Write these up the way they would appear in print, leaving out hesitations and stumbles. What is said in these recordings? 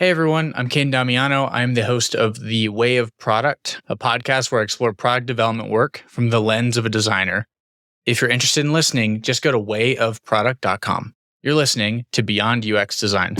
Hey everyone, I'm Ken Damiano. I'm the host of The Way of Product, a podcast where I explore product development work from the lens of a designer. If you're interested in listening, just go to wayofproduct.com. You're listening to Beyond UX Design.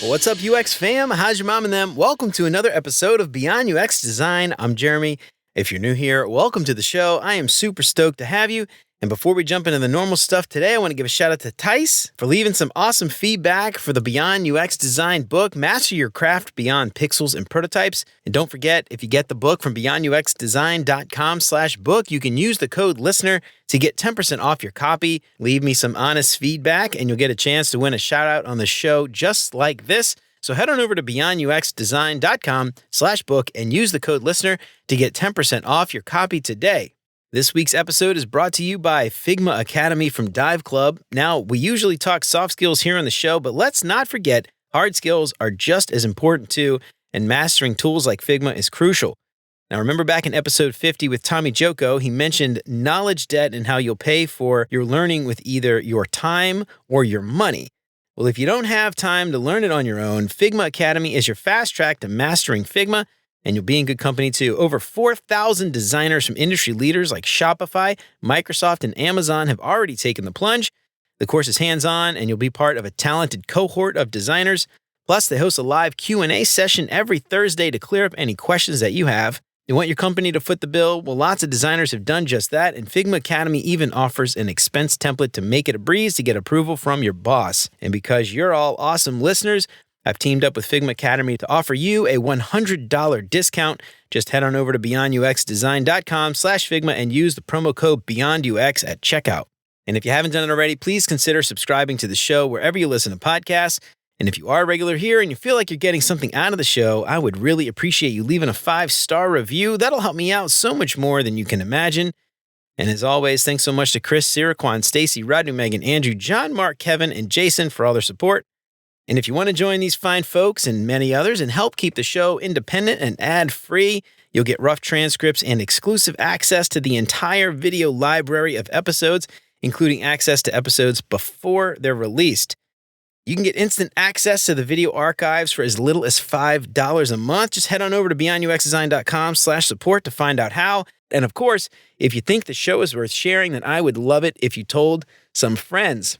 What's up, UX fam? How's your mom and them? Welcome to another episode of Beyond UX Design. I'm Jeremy. If you're new here, welcome to the show. I am super stoked to have you. And before we jump into the normal stuff today, I want to give a shout out to Tice for leaving some awesome feedback for the Beyond UX Design book, Master Your Craft Beyond Pixels and Prototypes. And don't forget, if you get the book from beyonduxdesign.com/book, you can use the code LISTENER to get 10% off your copy. Leave me some honest feedback and you'll get a chance to win a shout out on the show just like this. So head on over to beyonduxdesign.com/book and use the code LISTENER to get 10% off your copy today. This week's episode is brought to you by Figma Academy from Dive Club. Now, we usually talk soft skills here on the show, but let's not forget hard skills are just as important too, and mastering tools like Figma is crucial. Now, remember back in episode 50 with Tommy Joko, he mentioned knowledge debt and how you'll pay for your learning with either your time or your money. Well, if you don't have time to learn it on your own, Figma Academy is your fast track to mastering Figma, and you'll be in good company too. Over 4,000 designers from industry leaders like Shopify, Microsoft, and Amazon have already taken the plunge. The course is hands-on, and you'll be part of a talented cohort of designers. Plus, they host a live Q&A session every Thursday to clear up any questions that you have. You want your company to foot the bill? Well, lots of designers have done just that, and Figma Academy even offers an expense template to make it a breeze to get approval from your boss. And because you're all awesome listeners, I've teamed up with Figma Academy to offer you a $100 discount. Just head on over to beyonduxdesign.com/Figma and use the promo code BeyondUX at checkout. And if you haven't done it already, please consider subscribing to the show wherever you listen to podcasts. And if you are a regular here and you feel like you're getting something out of the show, I would really appreciate you leaving a 5-star review. That'll help me out so much more than you can imagine. And as always, thanks so much to Chris, Siraquan, Stacy, Rodney, Megan, Andrew, John, Mark, Kevin, and Jason for all their support. And if you want to join these fine folks and many others and help keep the show independent and ad-free, you'll get rough transcripts and exclusive access to the entire video library of episodes, including access to episodes before they're released. You can get instant access to the video archives for as little as $5 a month. Just head on over to beyonduxdesign.com/support to find out how. And of course, if you think the show is worth sharing, then I would love it if you told some friends.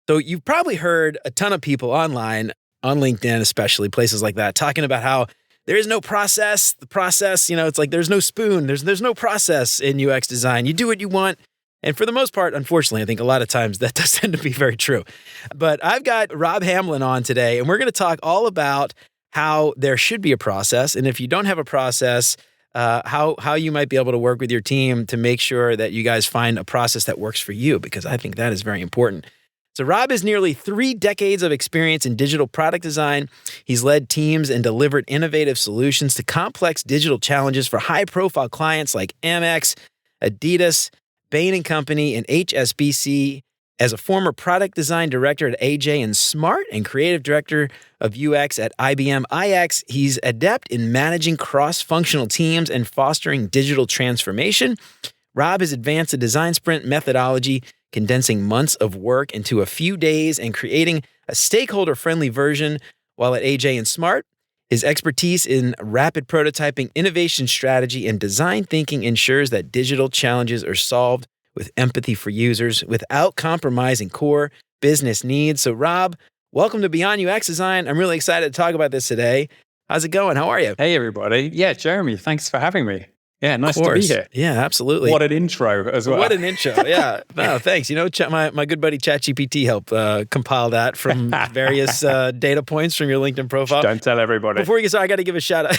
So you've probably heard a ton of people online, on LinkedIn especially, places like that, talking about how there is no process. The process, it's like there's no spoon. There's no process in UX design. You do what you want. And for the most part, unfortunately, I think a lot of times that does tend to be very true. But I've got Rob Hamblen on today, and we're going to talk all about how there should be a process. And if you don't have a process, how you might be able to work with your team to make sure that you guys find a process that works for you, because I think that is very important. So Rob has nearly 3 decades of experience in digital product design. He's led teams and delivered innovative solutions to complex digital challenges for high-profile clients like Amex, Adidas, Bain & Company, and HSBC. As a former product design director at AJ and Smart and creative director of UX at IBM iX, he's adept in managing cross-functional teams and fostering digital transformation. Rob has advanced the design sprint methodology, condensing months of work into a few days and creating a stakeholder-friendly version while at AJ and Smart. His expertise in rapid prototyping, innovation strategy, and design thinking ensures that digital challenges are solved with empathy for users without compromising core business needs. So Rob, welcome to Beyond UX Design. I'm really excited to talk about this today. How's it going? How are you? Hey, everybody. Yeah, Jeremy, thanks for having me. Yeah, nice to be here. Yeah, absolutely. What an intro as well. What an intro. Yeah. No, thanks. My good buddy ChatGPT helped compile that from various data points from your LinkedIn profile. Don't tell everybody. Before we get started, I got to give a shout out.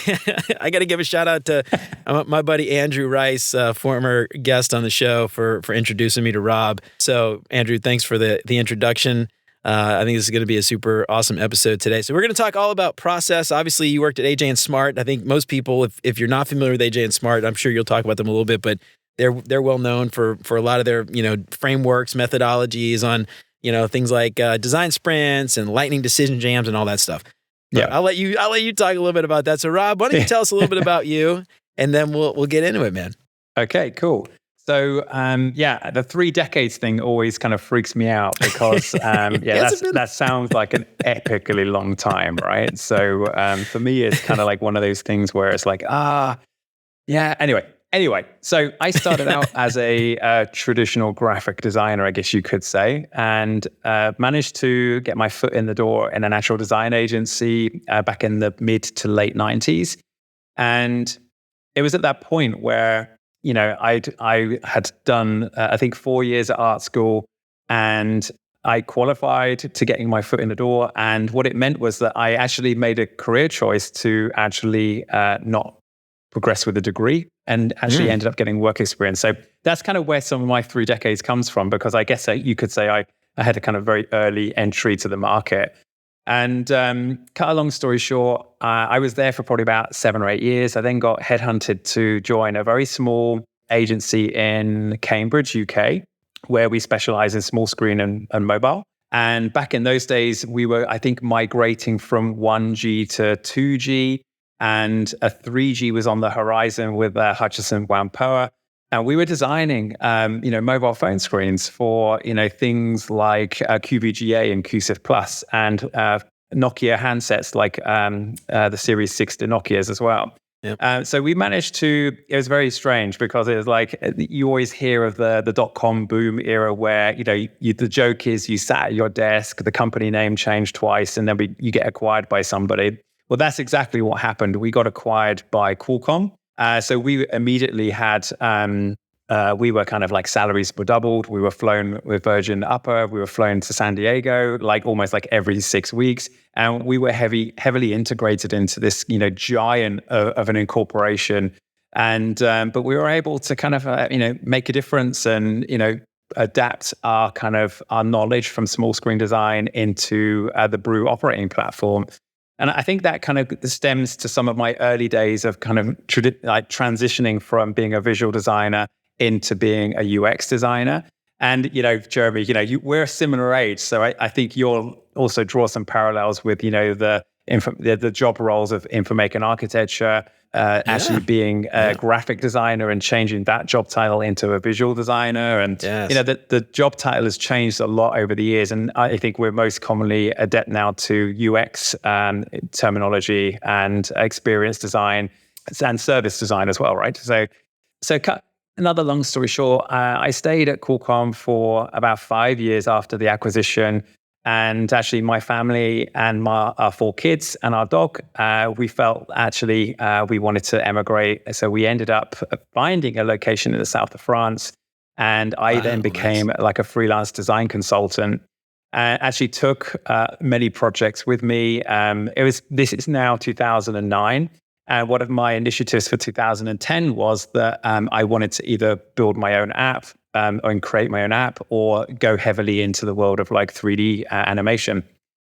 I got to give a shout out to my buddy Andrew Rice, former guest on the show, for introducing me to Rob. So Andrew, thanks for the introduction. I think this is going to be a super awesome episode today. So we're going to talk all about process. Obviously, you worked at AJ and Smart. I think most people, if you're not familiar with AJ and Smart, I'm sure you'll talk about them a little bit, but they're well known for a lot of their frameworks, methodologies on things like design sprints and lightning decision jams and all that stuff. But yeah, I'll let you talk a little bit about that. So Rob, why don't you tell us a little bit about you, and then we'll get into it, man. Okay, cool. So, the 3 decades thing always kind of freaks me out because, that sounds like an epically long time, right? So, for me, it's kind of like one of those things where it's like, Anyway, so I started out as a traditional graphic designer, I guess you could say, and managed to get my foot in the door in a natural design agency back in the mid to late 90s. And it was at that point where, I had done, I think, 4 years at art school, and I qualified to getting my foot in the door. And what it meant was that I actually made a career choice to actually not progress with a degree and actually ended up getting work experience. So that's kind of where some of my 3 decades comes from, because I guess you could say I had a kind of very early entry to the market. And cut a long story short, I was there for probably about 7 or 8 years. I then got headhunted to join a very small agency in Cambridge, UK, where we specialize in small screen and mobile. And back in those days, we were, I think, migrating from 1G to 2G, and a 3G was on the horizon with Hutchison Whampoa. And we were designing, mobile phone screens for, things like QVGA and QSIF Plus, and Nokia handsets like the Series 6 to Nokias as well. Yep. So we managed to, it was very strange because it was like, you always hear of the dot-com boom era where, the joke is you sat at your desk, the company name changed twice, and then you get acquired by somebody. Well, that's exactly what happened. We got acquired by Qualcomm. So we immediately had, we were kind of like salaries were doubled. We were flown with Virgin Upper. We were flown to San Diego, like almost like every 6 weeks. And we were heavily integrated into this, giant of an incorporation. And, but we were able to kind of, make a difference and, adapt our knowledge from small screen design into the Brew operating platform. And I think that kind of stems to some of my early days of kind of transitioning from being a visual designer into being a UX designer. And, Jeremy, we're a similar age. So I think you'll also draw some parallels with, the job roles of information architecture, actually being a graphic designer and changing that job title into a visual designer. And, the job title has changed a lot over the years. And I think we're most commonly adept now to UX terminology and experience design and service design as well, right? So another long story short, I stayed at Qualcomm for about 5 years after the acquisition. And actually, my family and our 4 kids and our dog, we felt actually we wanted to emigrate. So we ended up finding a location in the south of France. And I then became like a freelance design consultant. Actually took many projects with me. This is now 2009. And one of my initiatives for 2010 was that I wanted to either build my own app and create my own app, or go heavily into the world of like 3D animation.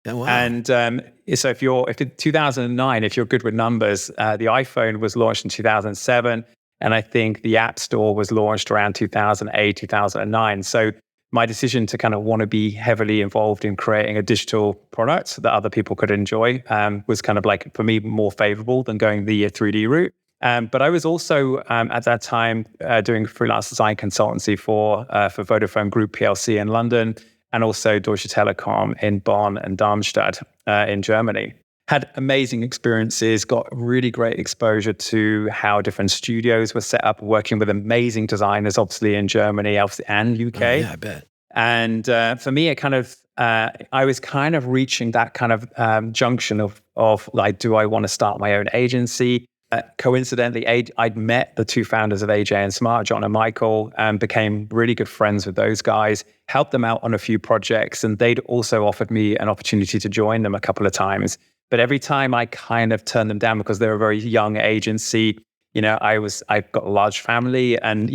Oh, wow. And so if in 2009, if you're good with numbers, the iPhone was launched in 2007. And I think the App Store was launched around 2008, 2009. So my decision to kind of want to be heavily involved in creating a digital product that other people could enjoy was kind of like, for me, more favorable than going the 3D route. But I was also at that time doing freelance design consultancy for Vodafone Group PLC in London, and also Deutsche Telekom in Bonn and Darmstadt in Germany. Had amazing experiences, got really great exposure to how different studios were set up, working with amazing designers, obviously in Germany and UK. Oh, yeah, I bet. And for me, it kind of, I was kind of reaching that kind of junction of like, do I want to start my own agency? Coincidentally, I'd met the 2 founders of AJ and Smart, John and Michael, and became really good friends with those guys, helped them out on a few projects, and they'd also offered me an opportunity to join them a couple of times. But every time I kind of turned them down because they're a very young agency. I've got a large family, and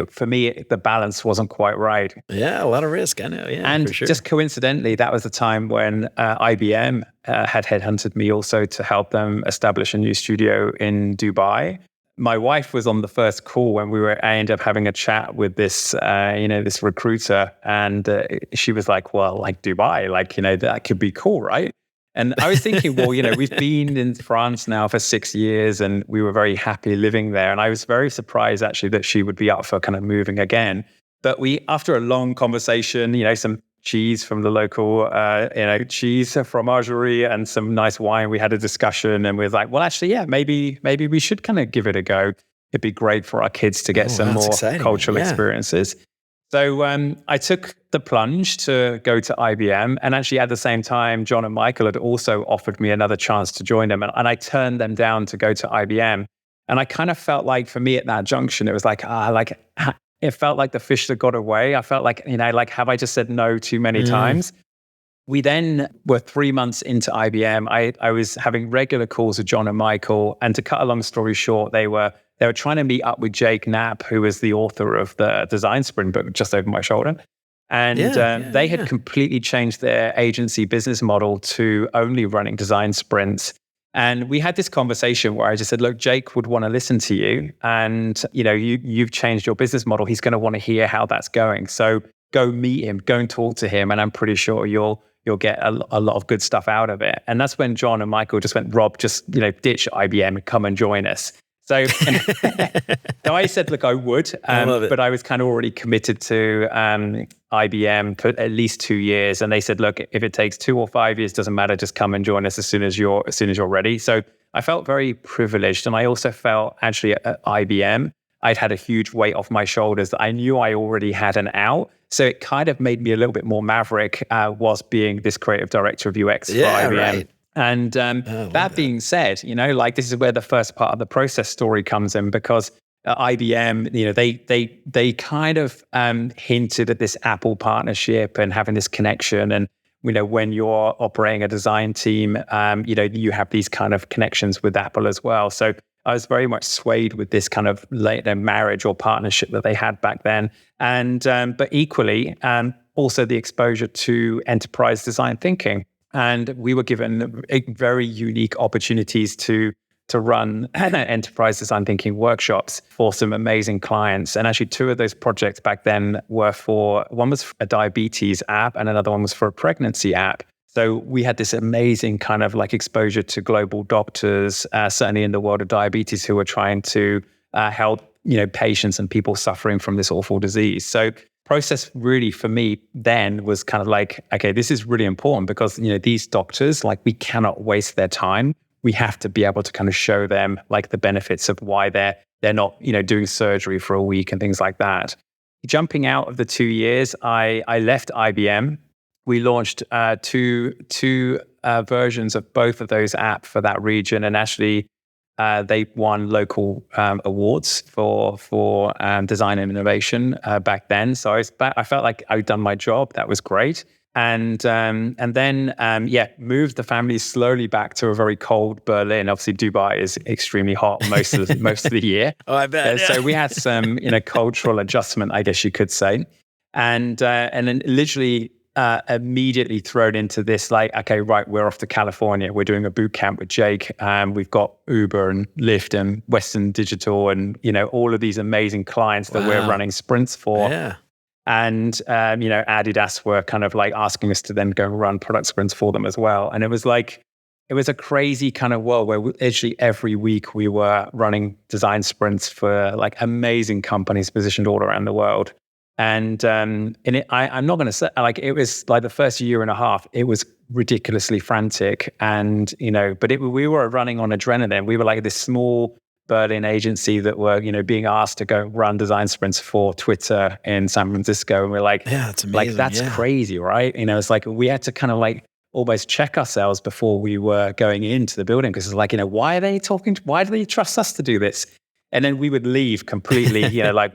for me the balance wasn't quite right. Yeah, a lot of risk. I know. Yeah, and for sure. Just coincidentally, that was the time when IBM had headhunted me also to help them establish a new studio in Dubai. My wife was on the first call when I ended up having a chat with this, this recruiter, and she was like, "Well, like Dubai, like that could be cool, right?" And I was thinking, well, we've been in France now for 6 years and we were very happy living there. And I was very surprised actually that she would be up for kind of moving again. But after a long conversation, some cheese from the local, cheese fromagerie and some nice wine, we had a discussion and we were like, well, actually, yeah, maybe we should kind of give it a go. It'd be great for our kids to get some more cultural experiences. So I took the plunge to go to IBM. And actually at the same time, John and Michael had also offered me another chance to join them. And I turned them down to go to IBM. And I kind of felt like for me at that junction, it was like, it felt like the fish that got away. I felt like, have I just said no too many times? We then were 3 months into IBM. I was having regular calls with John and Michael. And to cut a long story short, they were trying to meet up with Jake Knapp, who was the author of the Design Sprint book, just over my shoulder. And they had completely changed their agency business model to only running design sprints. And we had this conversation where I just said, look, Jake would want to listen to you. And, you've changed your business model. He's going to want to hear how that's going. So go meet him, go and talk to him. And I'm pretty sure you'll get a lot of good stuff out of it. And that's when John and Michael just went, Rob, just, ditch IBM and come and join us. So I said, look, I would, but I was kind of already committed to IBM for at least 2 years. And they said, look, if it takes 2 or 5 years, doesn't matter, just come and join us as soon as you're ready. So I felt very privileged. And I also felt actually at IBM, I'd had a huge weight off my shoulders that I knew I already had an out. So it kind of made me a little bit more maverick whilst being this creative director of UX for IBM. Right. And that being said, this is where the first part of the process story comes in, because at IBM, they kind of hinted at this Apple partnership and having this connection. And, when you're operating a design team, you have these kind of connections with Apple as well. So I was very much swayed with this kind of later marriage or partnership that they had back then. And but equally, also the exposure to enterprise design thinking. And we were given very unique opportunities to run enterprise design thinking workshops for some amazing clients. And actually 2 of those projects back then were one was a diabetes app and another one was for a pregnancy app. So we had this amazing kind of exposure to global doctors, certainly in the world of diabetes, who were trying to help, patients and people suffering from this awful disease. So process really for me then was kind of okay, this is really important because, these doctors, we cannot waste their time. We have to be able to kind of show them the benefits of why they're not, doing surgery for a week and things like that. Jumping out of the 2 years, I left IBM. We launched two versions of both of those apps for that region. And actually, they won local awards for design and innovation back then. So I felt like I'd done my job. That was great. And then moved the family slowly back to a very cold Berlin. Obviously, Dubai is extremely hot most of the year. Oh, I bet. So we had some cultural adjustment, I guess you could say, and then literally immediately thrown into this okay, right, we're off to California. We're doing a boot camp with Jake. We've got Uber and Lyft and Western Digital and all of these amazing clients that we're running sprints for. Yeah. And, Adidas were kind of asking us to then go run product sprints for them as well. And it was a crazy kind of world where literally every week we were running design sprints for amazing companies positioned all around the world. And I'm not going to say it was the first year and a half, it was ridiculously frantic. And, but we were running on adrenaline. We were this small Berlin agency that were, being asked to go run design sprints for Twitter in San Francisco. And we're yeah, that's amazing. That's crazy, right? It's we had to kind of almost check ourselves before we were going into the building because it's why are they talking? Why do they trust us to do this? And then we would leave completely,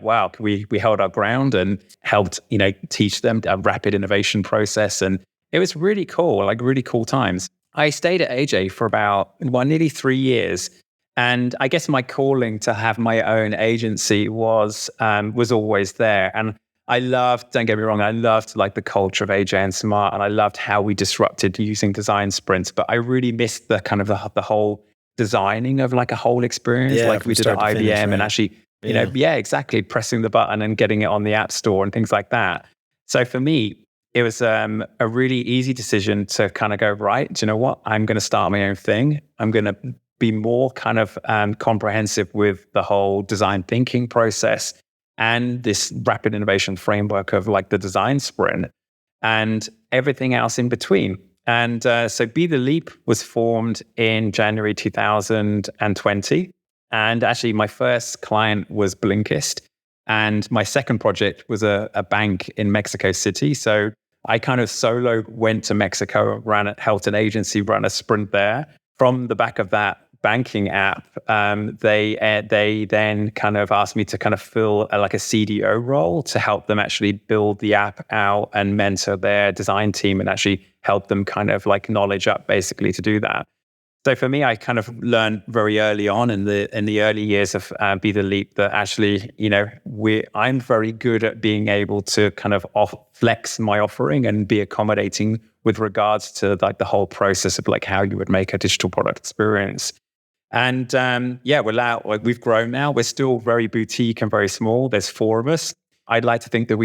wow, we held our ground and helped, teach them a rapid innovation process. And it was really cool, really cool times. I stayed at AJ for about nearly 3 years. And I guess my calling to have my own agency was always there. And I loved, don't get me wrong, I loved the culture of AJ and Smart, and I loved how we disrupted using design sprints. But I really missed the kind of the whole designing of a whole experience we did at IBM finish, right? And actually, exactly, pressing the button and getting it on the App Store and things like that. So for me, it was a really easy decision to kind of go, right, do you know what? I'm going to start my own thing. I'm going to be more kind of comprehensive with the whole design thinking process and this rapid innovation framework of like the design sprint and everything else in between. And so Be The Leap was formed in January 2020. And actually, my first client was Blinkist. And my second project was a bank in Mexico City. So I kind of solo went to Mexico, helped an agency run a sprint there. From the back of that banking app, they then kind of asked me to kind of fill like a CDO role to help them actually build the app out and mentor their design team and actually help them kind of like knowledge up basically to do that. So for me, I kind of learned very early on in the early years of Be The Leap that actually, I'm very good at being able to kind of flex my offering and be accommodating with regards to like the whole process of like how you would make a digital product experience. And we've grown now. We're still very boutique and very small. There's 4 of us. I'd like to think that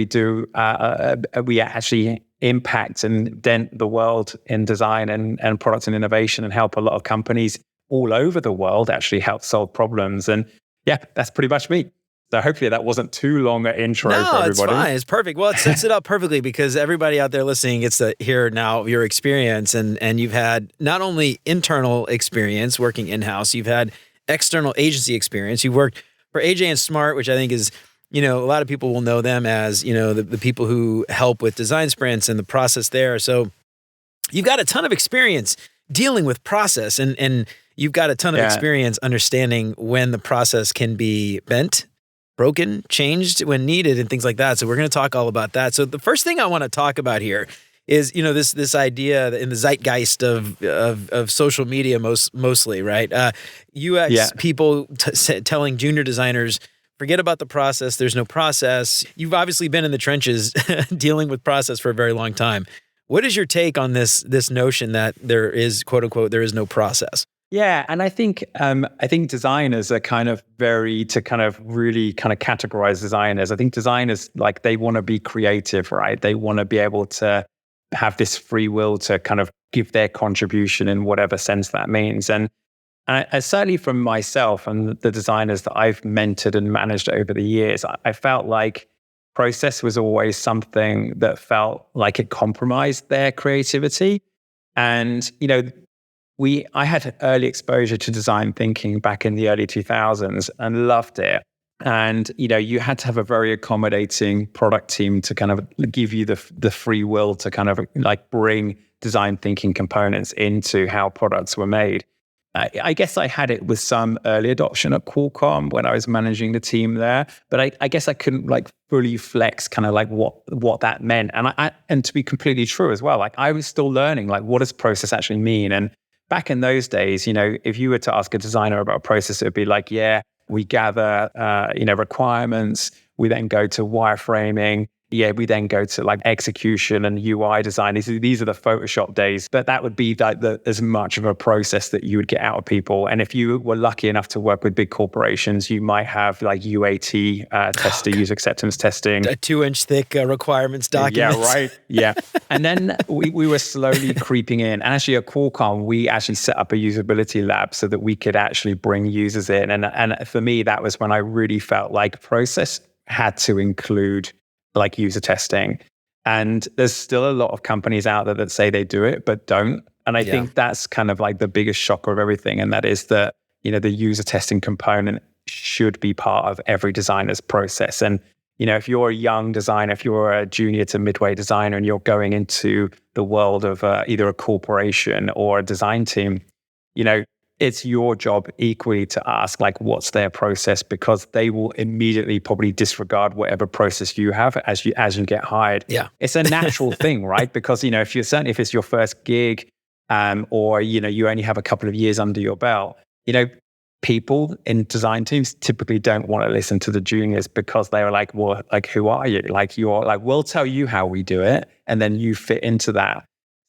we actually impact and dent the world in design and product and innovation and help a lot of companies all over the world actually help solve problems. And yeah, that's pretty much me. So hopefully that wasn't too long an intro for everybody. No, it's fine. It's perfect. Well, it sets it up perfectly because everybody out there listening gets to hear now your experience. And you've had not only internal experience working in-house, you've had external agency experience. You've worked for AJ and Smart, which I think is, a lot of people will know them as, the people who help with design sprints and the process there. So you've got a ton of experience dealing with process and you've got a ton of experience understanding when the process can be bent, broken, changed when needed and things like that. So we're going to talk all about that. So the first thing I want to talk about here is, this idea in the zeitgeist of social media mostly, right? UX people telling junior designers, forget about the process. There's no process. You've obviously been in the trenches dealing with process for a very long time. What is your take on this notion that there is, quote unquote, there is no process? Yeah, and I think designers are kind of really categorize designers. I think designers, like, they want to be creative, right? They want to be able to have this free will to kind of give their contribution in whatever sense that means. And certainly from myself and the designers that I've mentored and managed over the years, I felt like process was always something that felt like it compromised their creativity. And, I had early exposure to design thinking back in the early 2000s and loved it. And, you had to have a very accommodating product team to kind of give you the free will to kind of like bring design thinking components into how products were made. I guess I had it with some early adoption at Qualcomm when I was managing the team there, but I guess I couldn't like fully flex kind of like what that meant. And to be completely true as well, like I was still learning, like, what does process actually mean? And back in those days, if you were to ask a designer about a process, it would be like, yeah, we gather, requirements. We then go to wireframing. Yeah, we then go to like execution and UI design. These are the Photoshop days, but that would be like as much of a process that you would get out of people. And if you were lucky enough to work with big corporations, you might have like UAT testing, user acceptance testing, a 2-inch thick requirements document. Yeah, right. Yeah, and then we were slowly creeping in. And actually, at Qualcomm, we actually set up a usability lab so that we could actually bring users in. And for me, that was when I really felt like process had to include like user testing. And there's still a lot of companies out there that say they do it, but don't. And I think that's kind of like the biggest shocker of everything. And that is that, the user testing component should be part of every designer's process. And, if you're a young designer, if you're a junior to midway designer and you're going into the world of either a corporation or a design team, it's your job equally to ask, like, what's their process? Because they will immediately probably disregard whatever process you have as you get hired. Yeah. It's a natural thing, right? Because, if it's your first gig, or, you only have a couple of years under your belt, people in design teams typically don't want to listen to the juniors because they're like, well, like, who are you? Like, you're like, we'll tell you how we do it. And then you fit into that.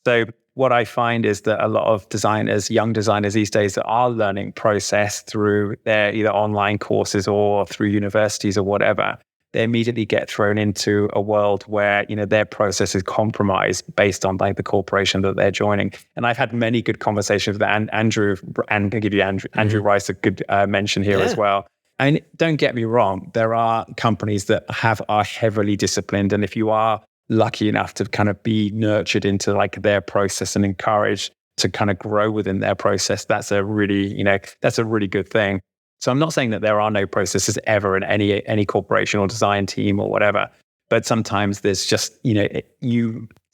So what I find is that a lot of designers, young designers these days, that are learning process through their either online courses or through universities or whatever, they immediately get thrown into a world where, their process is compromised based on like the corporation that they're joining. And I've had many good conversations with Andrew, and I'll give you Andrew Rice a good mention here as well. And don't get me wrong, there are companies that are heavily disciplined. And if you are lucky enough to kind of be nurtured into like their process and encouraged to kind of grow within their process, that's a really good thing. So I'm not saying that there are no processes ever in any corporation or design team or whatever, but sometimes there's just,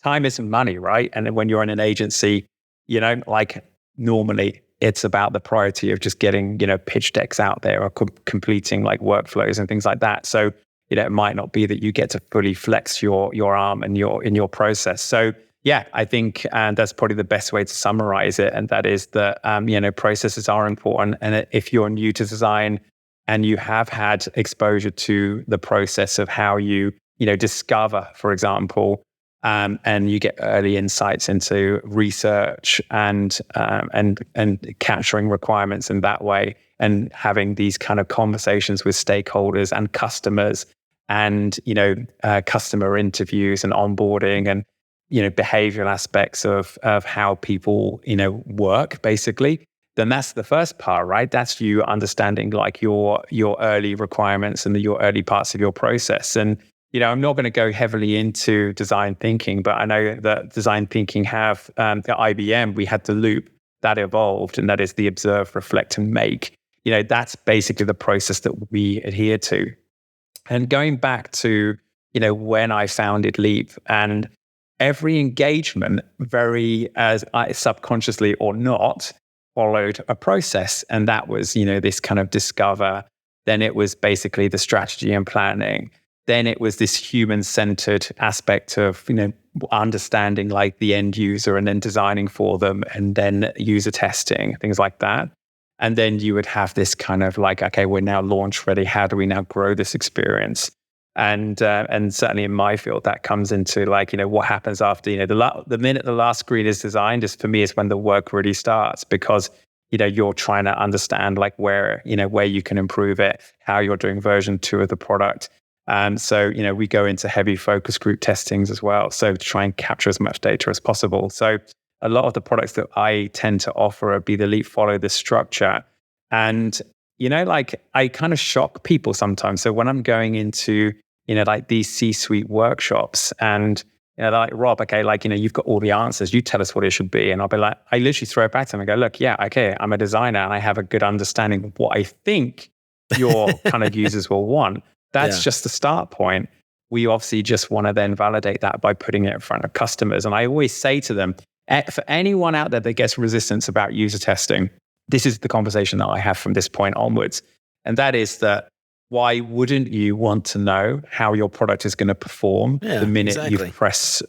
time isn't money, right? And when you're in an agency, like normally it's about the priority of just getting, pitch decks out there or completing like workflows and things like that. So, it might not be that you get to fully flex your arm and in your process. So yeah, I think that's probably the best way to summarize it. And that is that, processes are important. And if you're new to design and you have had exposure to the process of how you, discover, for example, and you get early insights into research and capturing requirements in that way, and having these kind of conversations with stakeholders and customers, and customer interviews and onboarding and behavioral aspects of how people work, basically. Then that's the first part, right? That's you understanding like your early requirements and your early parts of your process. And I'm not going to go heavily into design thinking, but I know that design thinking have, at IBM, we had the loop that evolved, and that is the observe, reflect, and make. That's basically the process that we adhere to. And going back to, when I founded Leap, and every engagement, very as subconsciously or not, followed a process. And that was, this kind of discover. Then it was basically the strategy and planning. Then it was this human-centered aspect of, understanding like the end user and then designing for them, and then user testing, things like that. And then you would have this kind of like, okay, we're now launch ready. How do we now grow this experience? And certainly in my field, that comes into like, what happens after, the minute the last screen is designed is, for me, is when the work really starts, because you're trying to understand like where you can improve it, how you're doing version 2 of the product. So, we go into heavy focus group testings as well. So to try and capture as much data as possible. So a lot of the products that I tend to offer would be the Leap follow this structure. And, like I kind of shock people sometimes. So when I'm going into, like these C-suite workshops, and, they're like, Rob, okay, like, you've got all the answers. You tell us what it should be. And I'll be like, I literally throw it back to them and go, look, yeah, okay, I'm a designer and I have a good understanding of what I think your kind of users will want. That's just the start point. We obviously just want to then validate that by putting it in front of customers. And I always say to them, for anyone out there that gets resistance about user testing, this is the conversation that I have from this point onwards. And that is that, why wouldn't you want to know how your product is going to perform the minute you press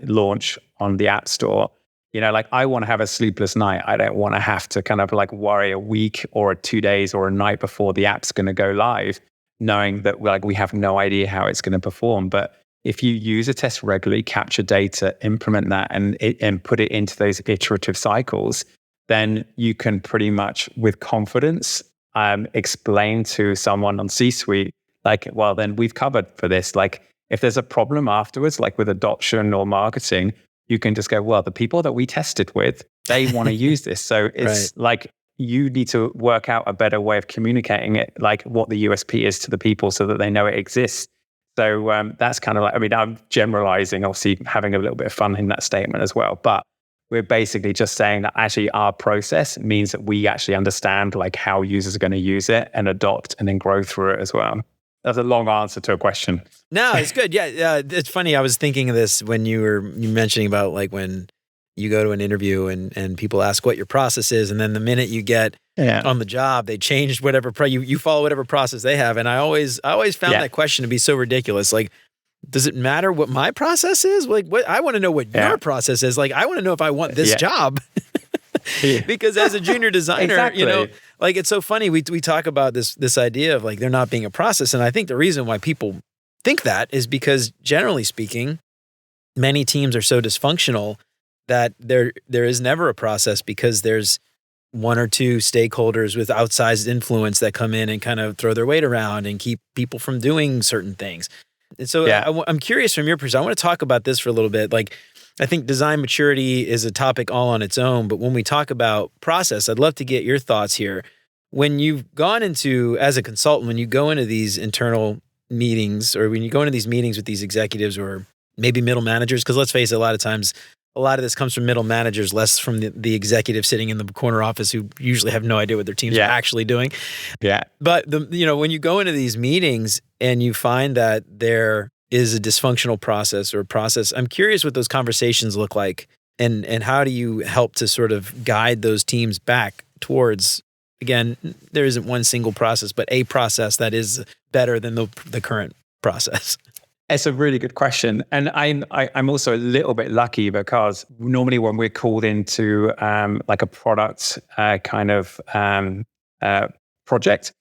launch on the App Store? Like I want to have a sleepless night. I don't want to have to kind of like worry a week or 2 days or a night before the app's going to go live, knowing that like we have no idea how it's going to perform. But if you use a test regularly, capture data, implement that, and put it into those iterative cycles, then you can pretty much with confidence explain to someone on C-suite, like, well, then we've covered for this. Like if there's a problem afterwards, like with adoption or marketing, you can just go, well, the people that we tested with, they want to use this. So it's like, you need to work out a better way of communicating it, like what the USP is to the people so that they know it exists. So that's kind of like, I mean, I'm generalizing, obviously having a little bit of fun in that statement as well. But we're basically just saying that actually our process means that we actually understand like how users are going to use it and adopt and then grow through it as well. That's a long answer to a question. No, it's good. Yeah, it's funny. I was thinking of this when you were mentioning about like when you go to an interview and people ask what your process is, and then the minute you get on the job, they changed whatever you follow whatever process they have. And I always found that question to be so ridiculous. Like, does it matter what my process is? Like, what I want to know what your process is. Like, I want to know if I want this job. Because as a junior designer, like it's so funny. We talk about this idea of like there not being a process, and I think the reason why people think that is because generally speaking, many teams are so dysfunctional that there is never a process, because there's one or two stakeholders with outsized influence that come in and kind of throw their weight around and keep people from doing certain things. And so I'm curious from your perspective, I want to talk about this for a little bit. Like, I think design maturity is a topic all on its own, but when we talk about process, I'd love to get your thoughts here. When you've gone into, as a consultant, when you go into these internal meetings, or when you go into these meetings with these executives or maybe middle managers, because let's face it, a lot of times, a lot of this comes from middle managers, less from the executive sitting in the corner office who usually have no idea what their teams are actually doing. Yeah. But when you go into these meetings and you find that there is a dysfunctional process or process, I'm curious what those conversations look like, and how do you help to sort of guide those teams back towards, again, there isn't one single process, but a process that is better than the current process. It's a really good question. And I'm also a little bit lucky because normally when we're called into like a product kind of project,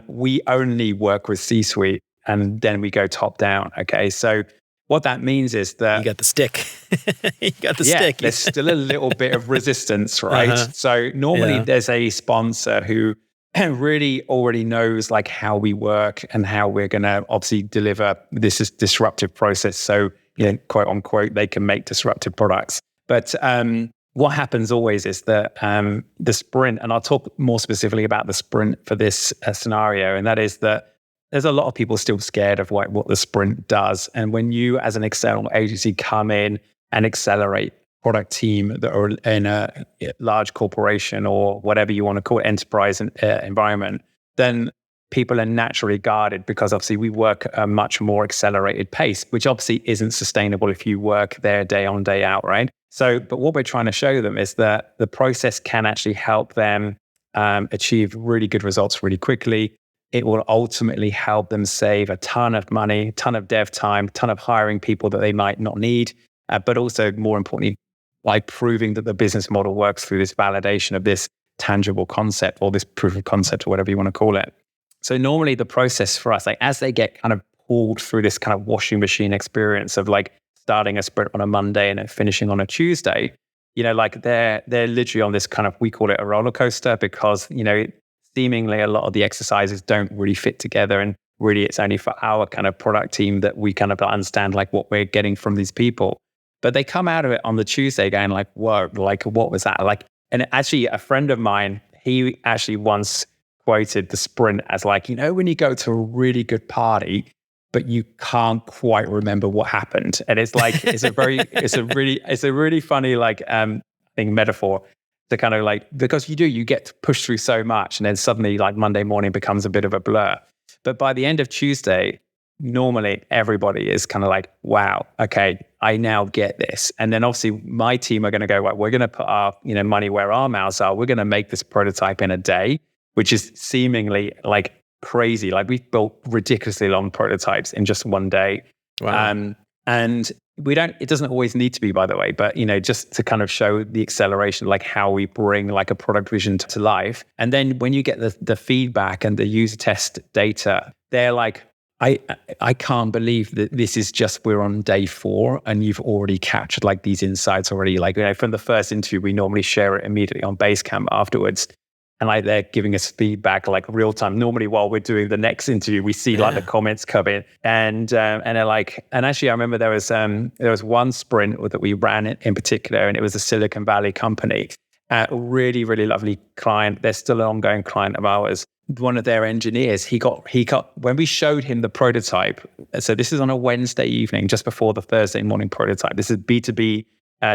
we only work with C-suite and then we go top down. Okay. So what that means is that you got the stick. Stick. There's still a little bit of resistance, right? So normally there's a sponsor who really already knows like how we work and how we're going to obviously deliver this is disruptive process. So, quote unquote, they can make disruptive products. But what happens always is that the sprint, and I'll talk more specifically about the sprint for this scenario, and that is that there's a lot of people still scared of what the sprint does. And when you as an external agency come in and accelerate product team that are in a large corporation or whatever you want to call it, enterprise environment, then people are naturally guarded because obviously we work at a much more accelerated pace, which obviously isn't sustainable if you work there day on, day out, right? So, but what we're trying to show them is that the process can actually help them achieve really good results really quickly. It will ultimately help them save a ton of money, ton of dev time, ton of hiring people that they might not need, but also more importantly, by proving that the business model works through this validation of this tangible concept or this proof of concept or whatever you want to call it. So normally the process for us, like as they get kind of pulled through this kind of washing machine experience of like starting a sprint on a Monday and then finishing on a Tuesday, like they're literally on this kind of, we call it a roller coaster because, seemingly a lot of the exercises don't really fit together. And really it's only for our kind of product team that we kind of understand like what we're getting from these people. But they come out of it on the Tuesday going like, whoa, like what was that? Like, and actually a friend of mine, he actually once quoted the sprint as like, when you go to a really good party, but you can't quite remember what happened. And it's like, it's a really funny, like, metaphor to kind of like, because you get to push through so much and then suddenly like Monday morning becomes a bit of a blur. But by the end of Tuesday, normally everybody is kind of like, wow, okay, I now get this. And then obviously my team are going to go, well, we're going to put our money where our mouths are. We're going to make this prototype in a day, which is seemingly like crazy. Like we've built ridiculously long prototypes in just one day. Wow. And it doesn't always need to be, by the way, but just to kind of show the acceleration, like how we bring like a product vision to life. And then when you get the feedback and the user test data, they're like, I can't believe that this is just, we're on day 4 and you've already captured like these insights already. Like, from the first interview, we normally share it immediately on Basecamp afterwards. And like they're giving us feedback like real time. Normally while we're doing the next interview, we see like the comments come in and they're like, and actually I remember there was one sprint that we ran in particular, and it was a Silicon Valley company, a really, really lovely client. They're still an ongoing client of ours. One of their engineers, he got when we showed him the prototype. So this is on a Wednesday evening, just before the Thursday morning prototype. This is B2B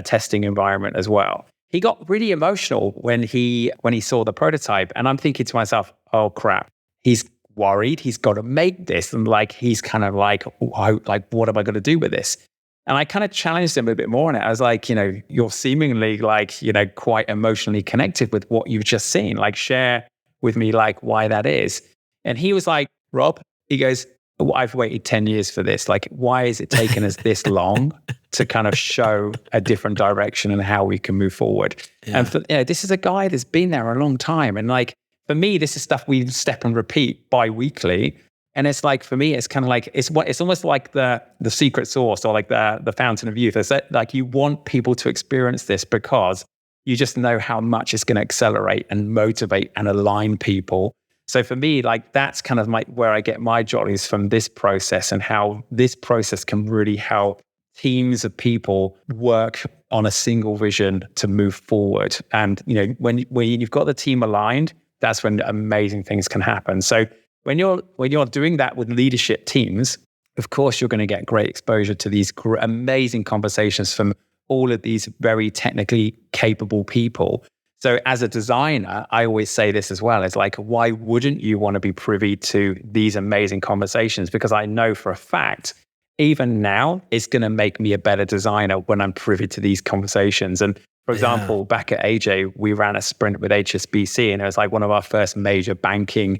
testing environment as well. He got really emotional when he saw the prototype, and I'm thinking to myself, oh crap, he's worried. He's got to make this, and like he's kind of like, what am I going to do with this? And I kind of challenged him a bit more on it. I was like, you're seemingly like, quite emotionally connected with what you've just seen. Like, share with me like why that is. And he was like, Rob, he goes, I've waited 10 years for this. Like, why is it taking us this long to kind of show a different direction and how we can move forward? Yeah. And this is a guy that's been there a long time. And like, for me, this is stuff we step and repeat bi-weekly. And it's like, for me, it's kind of like, it's almost like the secret sauce or like the fountain of youth. It's that, like, you want people to experience this because you just know how much it's going to accelerate and motivate and align people. So for me, like that's kind of where I get my jollies from this process, and how this process can really help teams of people work on a single vision to move forward. And when you've got the team aligned, that's when amazing things can happen. So when you're doing that with leadership teams, of course you're going to get great exposure to these amazing conversations from all of these very technically capable people. So as a designer, I always say this as well. It's like, why wouldn't you want to be privy to these amazing conversations? Because I know for a fact, even now, it's going to make me a better designer when I'm privy to these conversations. And for example, back at AJ, we ran a sprint with HSBC, and it was like one of our first major banking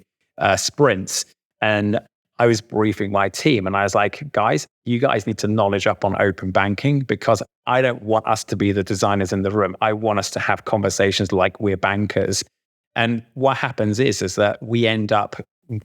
sprints. And I was briefing my team, and I was like, guys, you guys need to knowledge up on open banking, because I don't want us to be the designers in the room. I want us to have conversations like we're bankers. And what happens is that we end up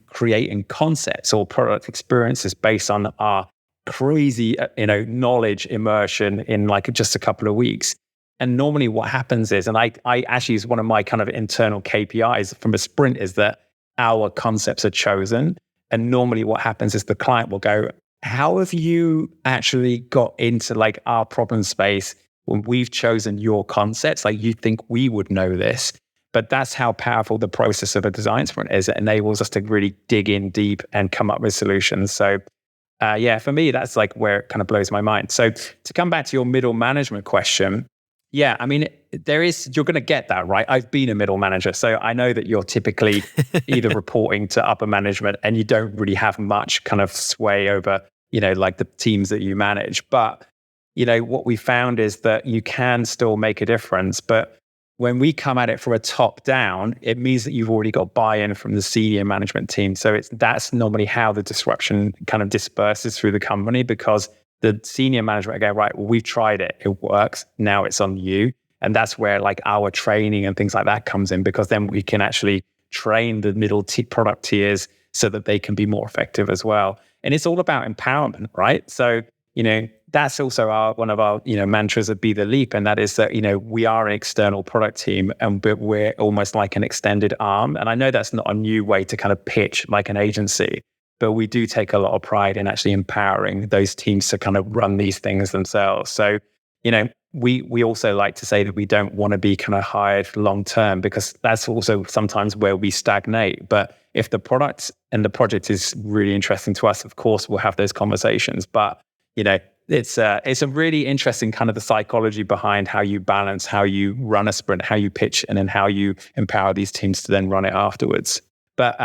creating concepts or product experiences based on our crazy, knowledge immersion in like just a couple of weeks. And normally what happens is, and I actually is one of my kind of internal KPIs from a sprint, is that our concepts are chosen. And normally what happens is the client will go, how have you actually got into like our problem space when we've chosen your concepts? Like, you think we would know this? But that's how powerful the process of a design sprint is. It enables us to really dig in deep and come up with solutions. So for me, that's like where it kind of blows my mind. So to come back to your middle management question, yeah, I mean, you're going to get that, right? I've been a middle manager, so I know that you're typically either reporting to upper management and you don't really have much kind of sway over, like the teams that you manage. But, what we found is that you can still make a difference. But when we come at it from a top down, it means that you've already got buy-in from the senior management team. So that's normally how the disruption kind of disperses through the company, because the senior management go, right, well, we've tried it. It works. Now it's on you. And that's where like our training and things like that comes in, because then we can actually train the middle product tiers so that they can be more effective as well. And it's all about empowerment, right? So, that's also one of our, mantras at Be the Leap. And that is that, we are an external product team, but we're almost like an extended arm. And I know that's not a new way to kind of pitch like an agency, but we do take a lot of pride in actually empowering those teams to kind of run these things themselves. So, we also like to say that we don't want to be kind of hired long term, because that's also sometimes where we stagnate. But if the product and the project is really interesting to us, of course, we'll have those conversations. But, it's a really interesting kind of the psychology behind how you balance, how you run a sprint, how you pitch, and then how you empower these teams to then run it afterwards. But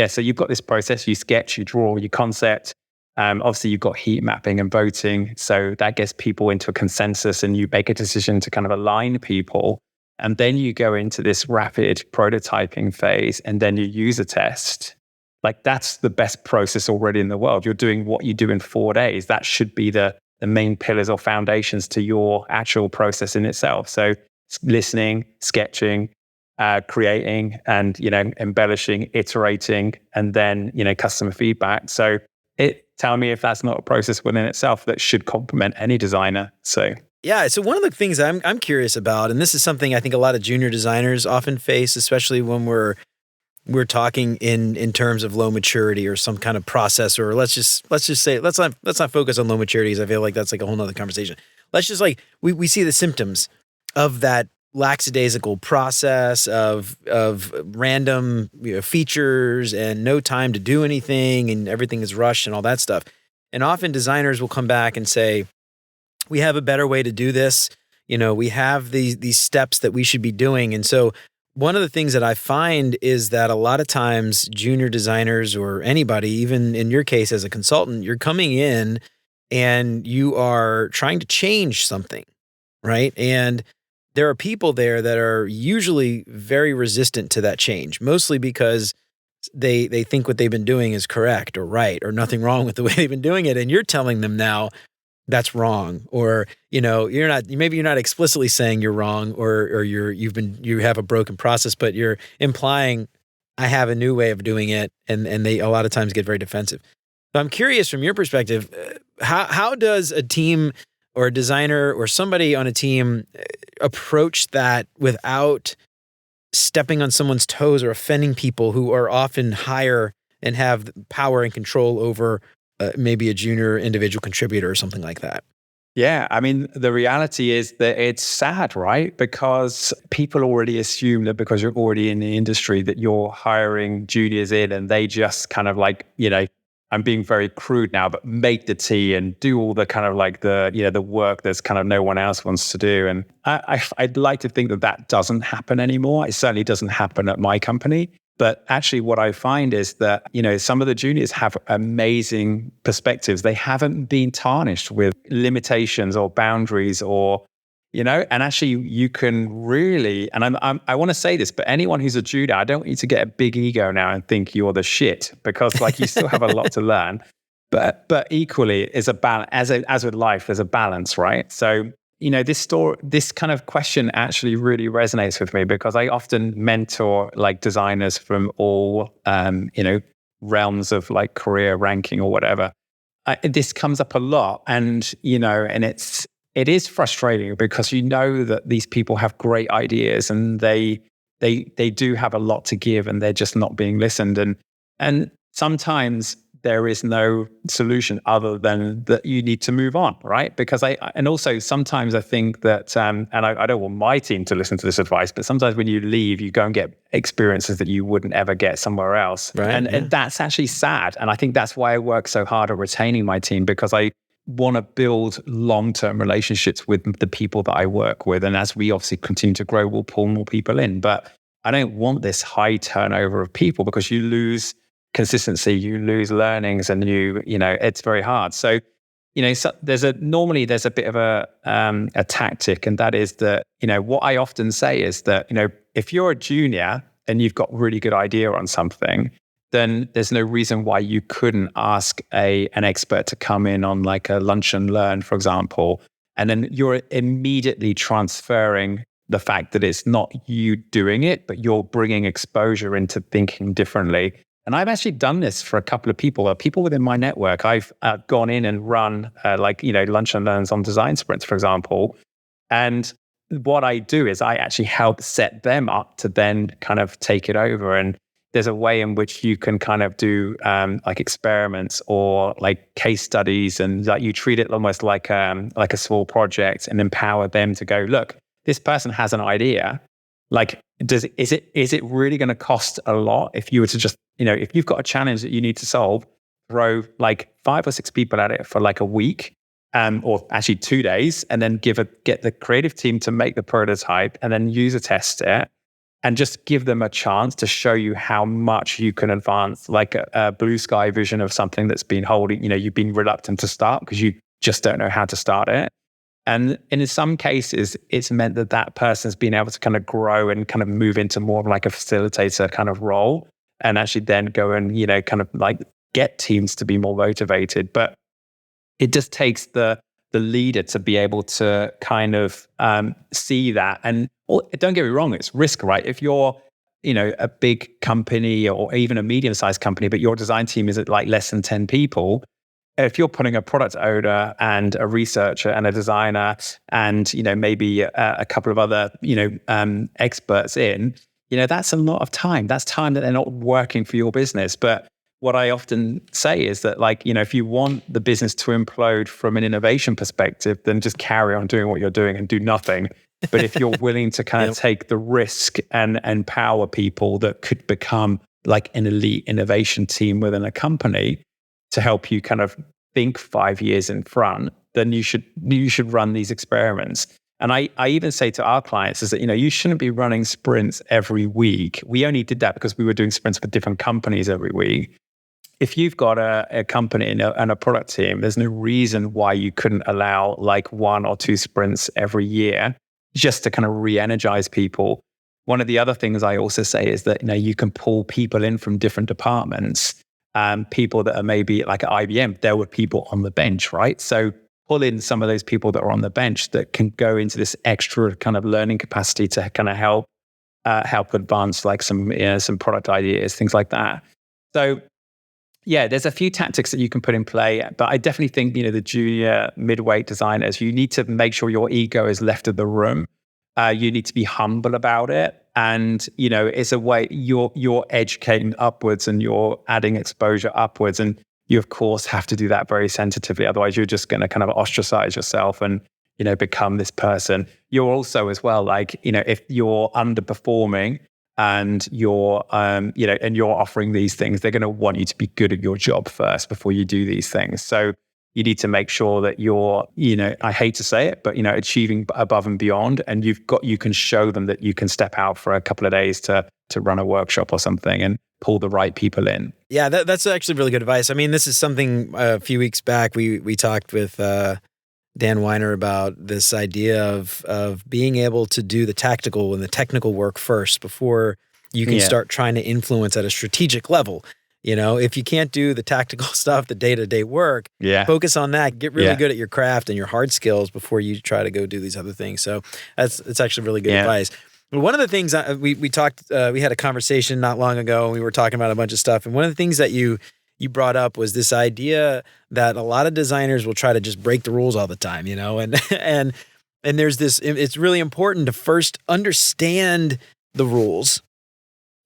so you've got this process, you sketch, you draw, you concept. Obviously, you've got heat mapping and voting. So that gets people into a consensus, and you make a decision to kind of align people. And then you go into this rapid prototyping phase, and then you user test. Like, that's the best process already in the world. You're doing what you do in 4 days. That should be the main pillars or foundations to your actual process in itself. So listening, sketching, creating, and embellishing, iterating, and then customer feedback. So tell me if that's not a process within itself that should complement any designer. So yeah, so one of the things I'm curious about, and this is something I think a lot of junior designers often face, especially when we're talking in terms of low maturity or some kind of process, or let's just say let's not focus on low maturity, because I feel like that's like a whole nother conversation. Let's just like we see the symptoms of that lackadaisical process of random features and no time to do anything, and everything is rushed and all that stuff. And often designers will come back and say, we have a better way to do this. We have these steps that we should be doing. And so one of the things that I find is that a lot of times junior designers, or anybody, even in your case as a consultant, you're coming in and you are trying to change something, right? And there are people there that are usually very resistant to that change, mostly because they think what they've been doing is correct or right, or nothing wrong with the way they've been doing it. And you're telling them now that's wrong, or you're not explicitly saying you're wrong, or you have a broken process, but you're implying I have a new way of doing it, and they a lot of times get very defensive. So I'm curious from your perspective, how does a team or a designer or somebody on a team approach that without stepping on someone's toes or offending people who are often higher and have power and control over maybe a junior individual contributor or something like that? Yeah, I mean, the reality is that it's sad, right? Because people already assume that because you're already in the industry that you're hiring juniors in and they just kind of like, I'm being very crude now, but make the tea and do all the kind of like the work that's kind of no one else wants to do. And I'd like to think that doesn't happen anymore. It certainly doesn't happen at my company. But actually what I find is that, some of the juniors have amazing perspectives. They haven't been tarnished with limitations or boundaries and actually you can really, and I want to say this, but anyone who's a junior, I don't want you to get a big ego now and think you're the shit, because like you still have a lot to learn. But equally is a balance, as with life, there's a balance, right? So this kind of question actually really resonates with me because I often mentor like designers from all, realms of like career ranking or whatever. This comes up a lot, and it is frustrating because that these people have great ideas and they do have a lot to give, and they're just not being listened. And sometimes there is no solution other than that you need to move on, right? Because also sometimes I think that, and I don't want my team to listen to this advice, but sometimes when you leave, you go and get experiences that you wouldn't ever get somewhere else. Right, and that's actually sad. And I think that's why I work so hard at retaining my team, because I want to build long-term relationships with the people that I work with. And as we obviously continue to grow, we'll pull more people in. But I don't want this high turnover of people, because you lose consistency, you lose learnings, and it's very hard. So, there's a bit of a tactic, and that is that, what I often say is that, if you're a junior and you've got really good idea on something, then there's no reason why you couldn't ask an expert to come in on like a lunch and learn, for example, and then you're immediately transferring the fact that it's not you doing it, but you're bringing exposure into thinking differently. And I've actually done this for a couple of people within my network. I've gone in and run lunch and learns on design sprints, for example. And what I do is I actually help set them up to then kind of take it over. And there's a way in which you can kind of do like experiments or like case studies, and like you treat it almost like a small project and empower them to go, look, this person has an idea. Like, is it really going to cost a lot if you were to just, if you've got a challenge that you need to solve, throw like 5 or 6 people at it for like a week, or actually 2 days, and then get the creative team to make the prototype and then user test it, and just give them a chance to show you how much you can advance like a blue sky vision of something that's been holding, you've been reluctant to start because you just don't know how to start it. And in some cases, it's meant that person's been able to kind of grow and kind of move into more of like a facilitator kind of role, and actually then go and, kind of like get teams to be more motivated. But it just takes the leader to be able to kind of see that. And don't get me wrong, it's risk, right? If you're, a big company or even a medium-sized company, but your design team is at like less than 10 people, if you're putting a product owner and a researcher and a designer and, maybe a couple of other, experts in, that's a lot of time. That's time that they're not working for your business. But what I often say is that, like, if you want the business to implode from an innovation perspective, then just carry on doing what you're doing and do nothing. But if you're willing to kind of take the risk and empower people that could become like an elite innovation team within a company, to help you kind of think 5 years in front, then you should run these experiments. And I even say to our clients is that, you shouldn't be running sprints every week. We only did that because we were doing sprints with different companies every week. If you've got a company and a product team, there's no reason why you couldn't allow like 1 or 2 sprints every year just to kind of re-energize people. One of the other things I also say is that, you can pull people in from different departments. People that are maybe like at IBM, there were people on the bench, right? So pull in some of those people that are on the bench that can go into this extra kind of learning capacity to kind of help advance like some product ideas, things like that. So yeah, there's a few tactics that you can put in play, but I definitely think, the junior midweight designers, you need to make sure your ego is left of the room. You need to be humble about it. And, it's a way you're educating upwards and you're adding exposure upwards. And you, of course, have to do that very sensitively. Otherwise, you're just going to kind of ostracize yourself and, become this person. You're also as well, like, if you're underperforming and you're, and you're offering these things, they're going to want you to be good at your job first before you do these things. So you need to make sure that you're, I hate to say it, but, achieving above and beyond. And you can show them that you can step out for a couple of days to run a workshop or something and pull the right people in. Yeah, that's actually really good advice. I mean, this is something a few weeks back we talked with Dan Weiner about this idea of being able to do the tactical and the technical work first before you can start trying to influence at a strategic level. If you can't do the tactical stuff, the day-to-day work, focus on that. Get really good at your craft and your hard skills before you try to go do these other things. So it's actually really good advice. One of the things we talked, we had a conversation not long ago, and we were talking about a bunch of stuff. And one of the things that you brought up was this idea that a lot of designers will try to just break the rules all the time, and there's this. It's really important to first understand the rules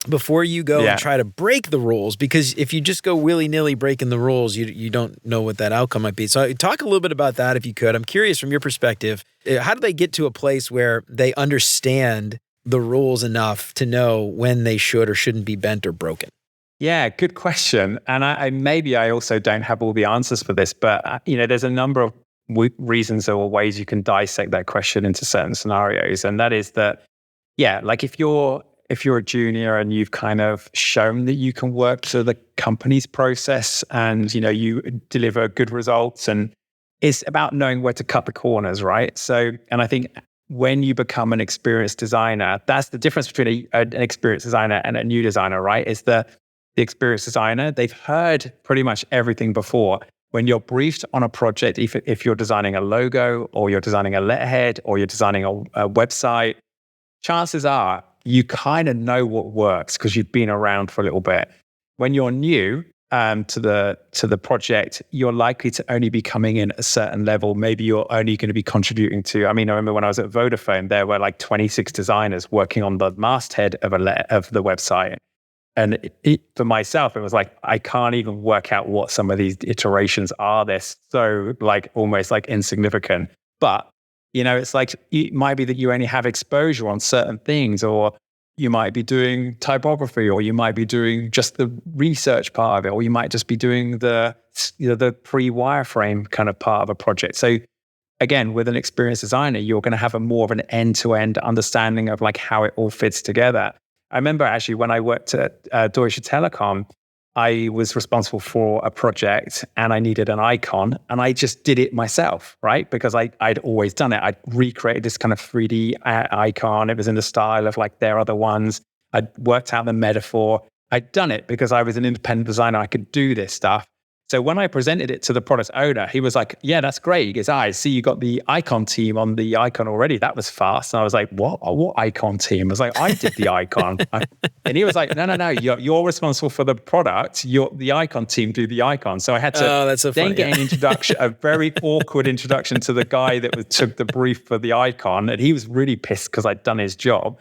before you go and try to break the rules, because if you just go willy-nilly breaking the rules, you don't know what that outcome might be. So talk a little bit about that if you could. I'm curious from your perspective, how do they get to a place where they understand the rules enough to know when they should or shouldn't be bent or broken? Yeah, good question. And I also don't have all the answers for this, but there's a number of reasons or ways you can dissect that question into certain scenarios. And that is that, like if you're a junior and you've kind of shown that you can work to the company's process and, you deliver good results, and it's about knowing where to cut the corners, right? So, and I think when you become an experienced designer, that's the difference between an experienced designer and a new designer, right? Is the experienced designer, they've heard pretty much everything before. When you're briefed on a project, if you're designing a logo or you're designing a letterhead or you're designing a website, chances are you kind of know what works because you've been around for a little bit. When you're new to the project, you're likely to only be coming in at a certain level. Maybe you're only going to be contributing to. I remember when I was at Vodafone, there were like 26 designers working on the masthead of the website, and for myself, it was like I can't even work out what some of these iterations are. They're so like almost like insignificant, but. It's like it might be that you only have exposure on certain things, or you might be doing typography, or you might be doing just the research part of it, or you might just be doing the pre-wireframe kind of part of a project. So again, with an experienced designer, you're going to have a more of an end-to-end understanding of like how it all fits together. I remember actually when I worked at Deutsche Telekom, I was responsible for a project and I needed an icon, and I just did it myself, right? Because I'd always done it. I'd recreated this kind of 3D icon. It was in the style of like their other ones. I'd worked out the metaphor. I'd done it because I was an independent designer. I could do this stuff. So when I presented it to the product owner, he was like, yeah, that's great. He goes, I see you got the icon team on the icon already. That was fast. And I was like, what icon team? I was like, I did the icon. And he was like, no, you're responsible for the product. The icon team do the icon. So I had to get an introduction, a very awkward introduction to the guy that took the brief for the icon. And he was really pissed because I'd done his job.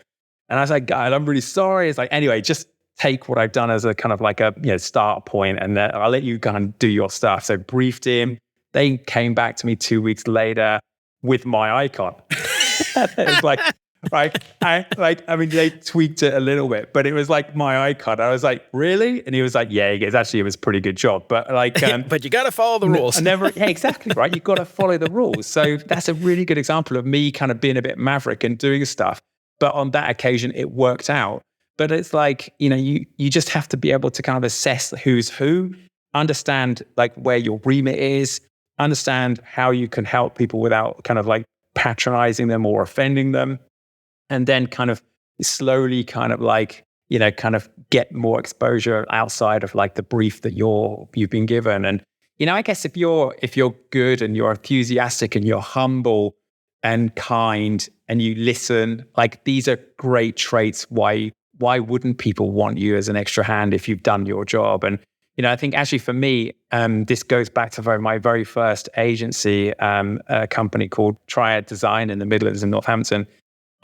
And I was like, God, I'm really sorry. It's like, anyway, just take what I've done as a kind of like a start point, and then I'll let you kind of do your stuff. So briefed him. They came back to me 2 weeks later with my icon. It was like, right? They tweaked it a little bit, but it was like my icon. I was like, really? And he was like, yeah, it was a pretty good job. But like, but you got to follow the rules. Exactly, right? You've got to follow the rules. So that's a really good example of me kind of being a bit maverick and doing stuff. But on that occasion, it worked out. But it's like, you just have to be able to kind of assess who's who, understand like where your remit is, understand how you can help people without kind of like patronizing them or offending them. And then kind of slowly kind of like, kind of get more exposure outside of like the brief that you've been given. And, I guess if you're good and you're enthusiastic and you're humble and kind and you listen, like these are great traits. Why wouldn't people want you as an extra hand if you've done your job? And, I think actually for me, this goes back to my very first agency, a company called Triad Design in the Midlands in Northampton.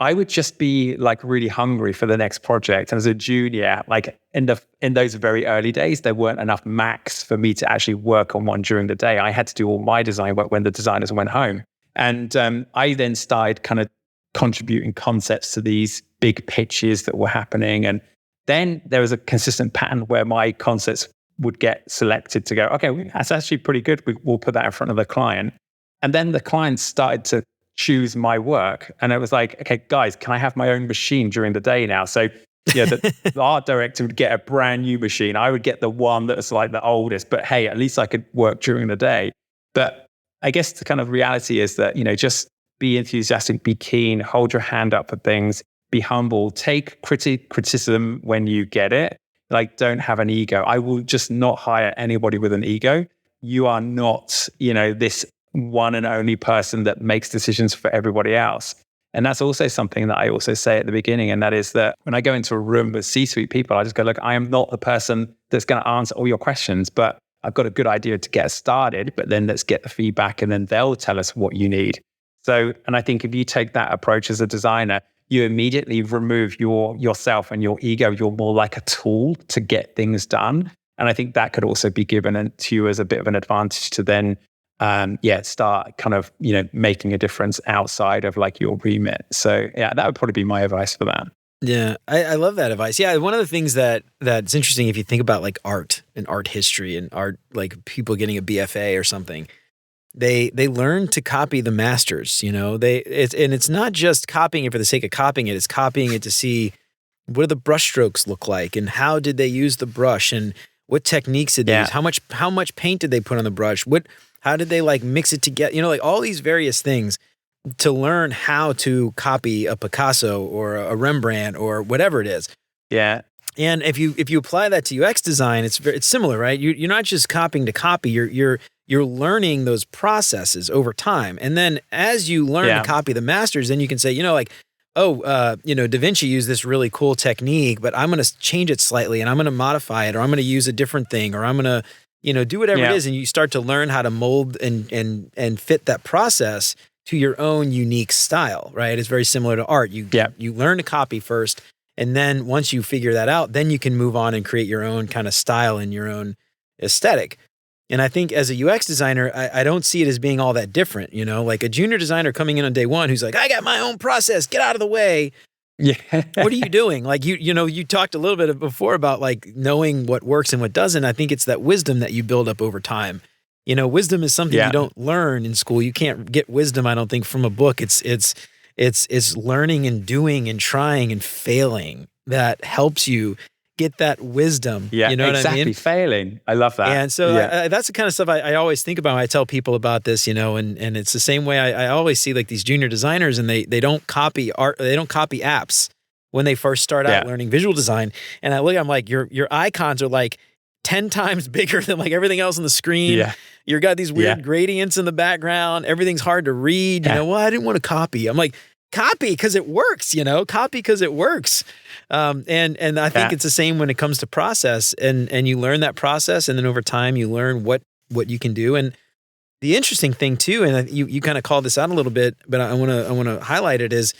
I would just be like really hungry for the next project. And as a junior, like in those very early days, there weren't enough Macs for me to actually work on one during the day. I had to do all my design work when the designers went home. And I then started kind of contributing concepts to these big pitches that were happening. And then there was a consistent pattern where my concepts would get selected to go, okay, that's actually pretty good. We'll put that in front of the client. And then the client started to choose my work. And it was like, okay, guys, can I have my own machine during the day now? So the art director would get a brand new machine. I would get the one that was like the oldest, but hey, at least I could work during the day. But I guess the kind of reality is that, just be enthusiastic, be keen, hold your hand up for things, be humble, take criticism when you get it. Like, don't have an ego. I will just not hire anybody with an ego. You are not, this one and only person that makes decisions for everybody else. And that's also something that I also say at the beginning. And that is that when I go into a room with C-suite people, I just go, look, I am not the person that's going to answer all your questions, but I've got a good idea to get started, but then let's get the feedback and then they'll tell us what you need. So, and I think if you take that approach as a designer, you immediately remove yourself and your ego. You're more like a tool to get things done. And I think that could also be given to you as a bit of an advantage to then start kind of, making a difference outside of like your remit. So yeah, that would probably be my advice for that. Yeah, I love that advice. Yeah, one of the things that's interesting if you think about like art and art history and art, like people getting a BFA or something, they learn to copy the masters. It's not just copying it for the sake of copying it. It's copying it to see what do the brush strokes look like and how did they use the brush and what techniques did they use? How much paint did they put on the brush? How did they like mix it together? Like all these various things to learn how to copy a Picasso or a Rembrandt or whatever it is. Yeah. And if you apply that to UX design, it's similar, right? You're not just copying to copy. You're learning those processes over time. And then as you learn to copy the masters, then you can say, Da Vinci used this really cool technique, but I'm going to change it slightly and I'm going to modify it, or I'm going to use a different thing, or I'm going to, do whatever it is. And you start to learn how to mold and fit that process to your own unique style, right? It's very similar to art. You learn to copy first, and then once you figure that out, then you can move on and create your own kind of style and your own aesthetic. And I think as a UX designer, I don't see it as being all that different, like a junior designer coming in on day one who's like, I got my own process, get out of the way. Yeah. What are you doing? Like you talked a little bit before about like knowing what works and what doesn't. I think it's that wisdom that you build up over time. Wisdom is something you don't learn in school. You can't get wisdom, I don't think, from a book. It's learning and doing and trying and failing that helps you get that wisdom. Yeah, you know exactly. what I mean? Failing. I love that. And so that's the kind of stuff I always think about when I tell people about this, and it's the same way I always see like these junior designers and they don't copy art, they don't copy apps when they first start out learning visual design. And I'm like, your icons are like 10 times bigger than like everything else on the screen. Yeah. You've got these weird gradients in the background. Everything's hard to read. Well, I didn't want to copy. I'm like, copy because it works, copy because it works. And I think it's the same when it comes to process and you learn that process. And then over time you learn what you can do. And the interesting thing too, and you kind of called this out a little bit, but I want to highlight it, is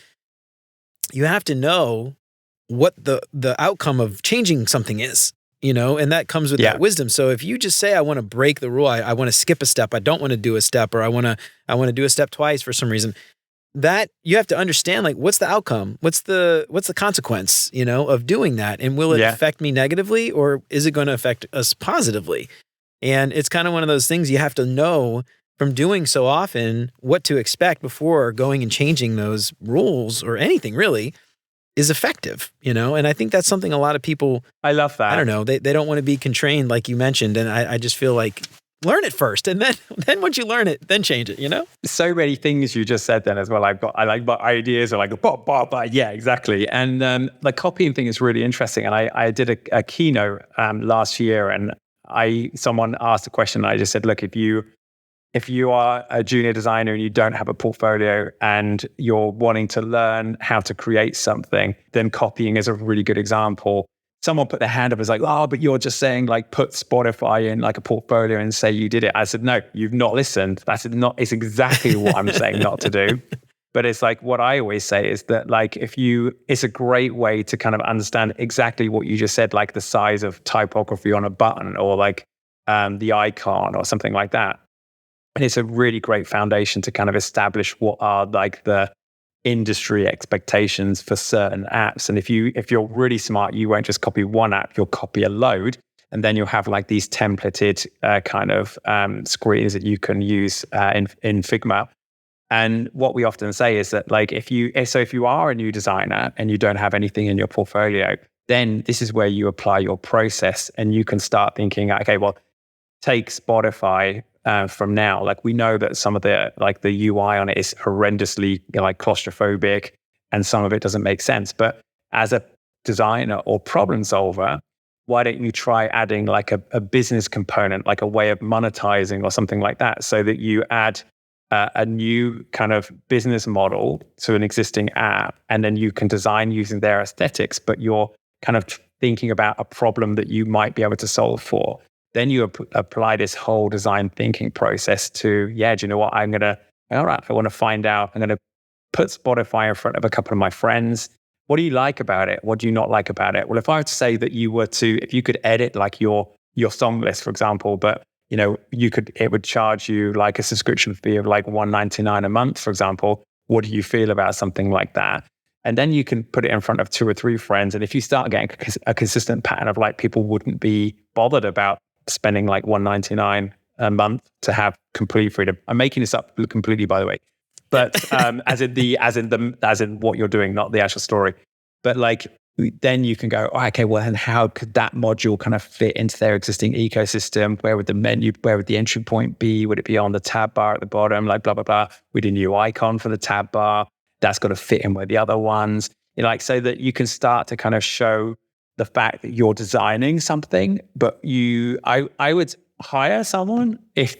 you have to know what the outcome of changing something is. And that comes with that wisdom. So if you just say, I want to break the rule, I want to skip a step, I don't want to do a step, or I want to do a step twice for some reason, that you have to understand, like, what's the outcome? What's the consequence, of doing that? And will it affect me negatively, or is it going to affect us positively? And it's kind of one of those things you have to know from doing so often what to expect before going and changing those rules or anything really is effective, and I think that's something a lot of people, I love that. I don't know, they don't want to be constrained like you mentioned. And I just feel like learn it first. And then once you learn it, then change it, So many things you just said then as well. I like my ideas are like, yeah, exactly. And the copying thing is really interesting. And I did a keynote last year, and someone asked a question. And I just said, look, if you are a junior designer and you don't have a portfolio and you're wanting to learn how to create something, then copying is a really good example. Someone put their hand up and was like, oh, but you're just saying like put Spotify in like a portfolio and say you did it. I said, no, you've not listened. It's exactly what I'm saying not to do. But it's like what I always say is that like it's a great way to kind of understand exactly what you just said, like the size of typography on a button or like the icon or something like that. And it's a really great foundation to kind of establish what are like the industry expectations for certain apps. And if you're really smart, you won't just copy one app, you'll copy a load. And then you'll have like these templated kind of screens that you can use in Figma. And what we often say is that like if you are a new designer and you don't have anything in your portfolio, then this is where you apply your process and you can start thinking, okay, well, take Spotify from now. Like we know that some of the like the UI on it is horrendously like claustrophobic and some of it doesn't make sense. But as a designer or problem solver, why don't you try adding like a business component, like a way of monetizing or something like that, so that you add a new kind of business model to an existing app, and then you can design using their aesthetics, but you're kind of thinking about a problem that you might be able to solve for. Then you apply this whole design thinking process to, do you know what? I want to find out, I'm going to put Spotify in front of a couple of my friends. What do you like about it? What do you not like about it? Well, if I were to say that if you could edit like your song list, for example, but you know, it would charge you like a subscription fee of like $1.99 a month, for example. What do you feel about something like that? And then you can put it in front of 2 or 3 friends. And if you start getting a consistent pattern of like people wouldn't be bothered about spending like $1.99 a month to have complete freedom. I'm making this up completely, by the way, but as in what you're doing, not the actual story. But like then you can go, okay, well, and how could that module kind of fit into their existing ecosystem? Where would the entry point be? Would it be on the tab bar at the bottom? Like blah, blah, blah. With a new icon for the tab bar. That's got to fit in with the other ones. You know, like so that you can start to kind of show the fact that you're designing something, but I would hire someone if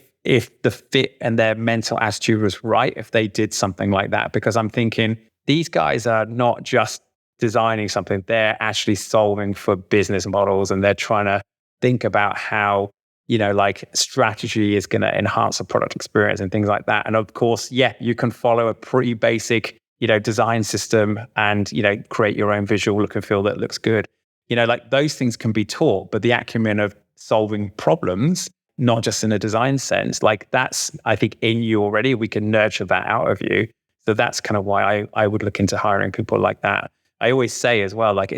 the fit and their mental attitude was right, if they did something like that, because I'm thinking these guys are not just designing something, they're actually solving for business models, and they're trying to think about how, you know, like strategy is going to enhance the product experience and things like that. And of course, you can follow a pretty basic, you know, design system and, you know, create your own visual look and feel that looks good. You know, like those things can be taught, but the acumen of solving problems, not just in a design sense, like that's, I think, in you already. We can nurture that out of you. So that's kind of why I would look into hiring people like that. I always say as well, like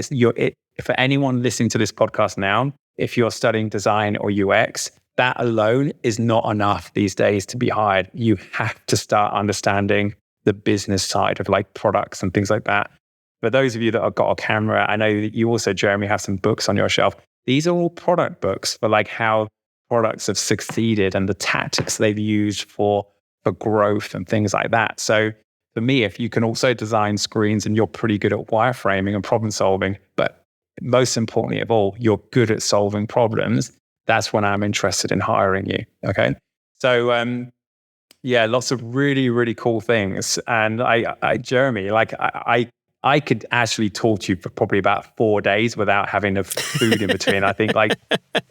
for anyone listening to this podcast now, if you're studying design or UX, that alone is not enough these days to be hired. You have to start understanding the business side of like products and things like that. For those of you that have got a camera, I know that you also, Jeremy, have some books on your shelf. These are all product books for like how products have succeeded and the tactics they've used for growth and things like that. So for me, if you can also design screens and you're pretty good at wireframing and problem solving, but most importantly of all, you're good at solving problems, that's when I'm interested in hiring you. Okay. So, lots of really, really cool things. And Jeremy, like I could actually talk to you for probably about 4 days without having the food in between. I think like,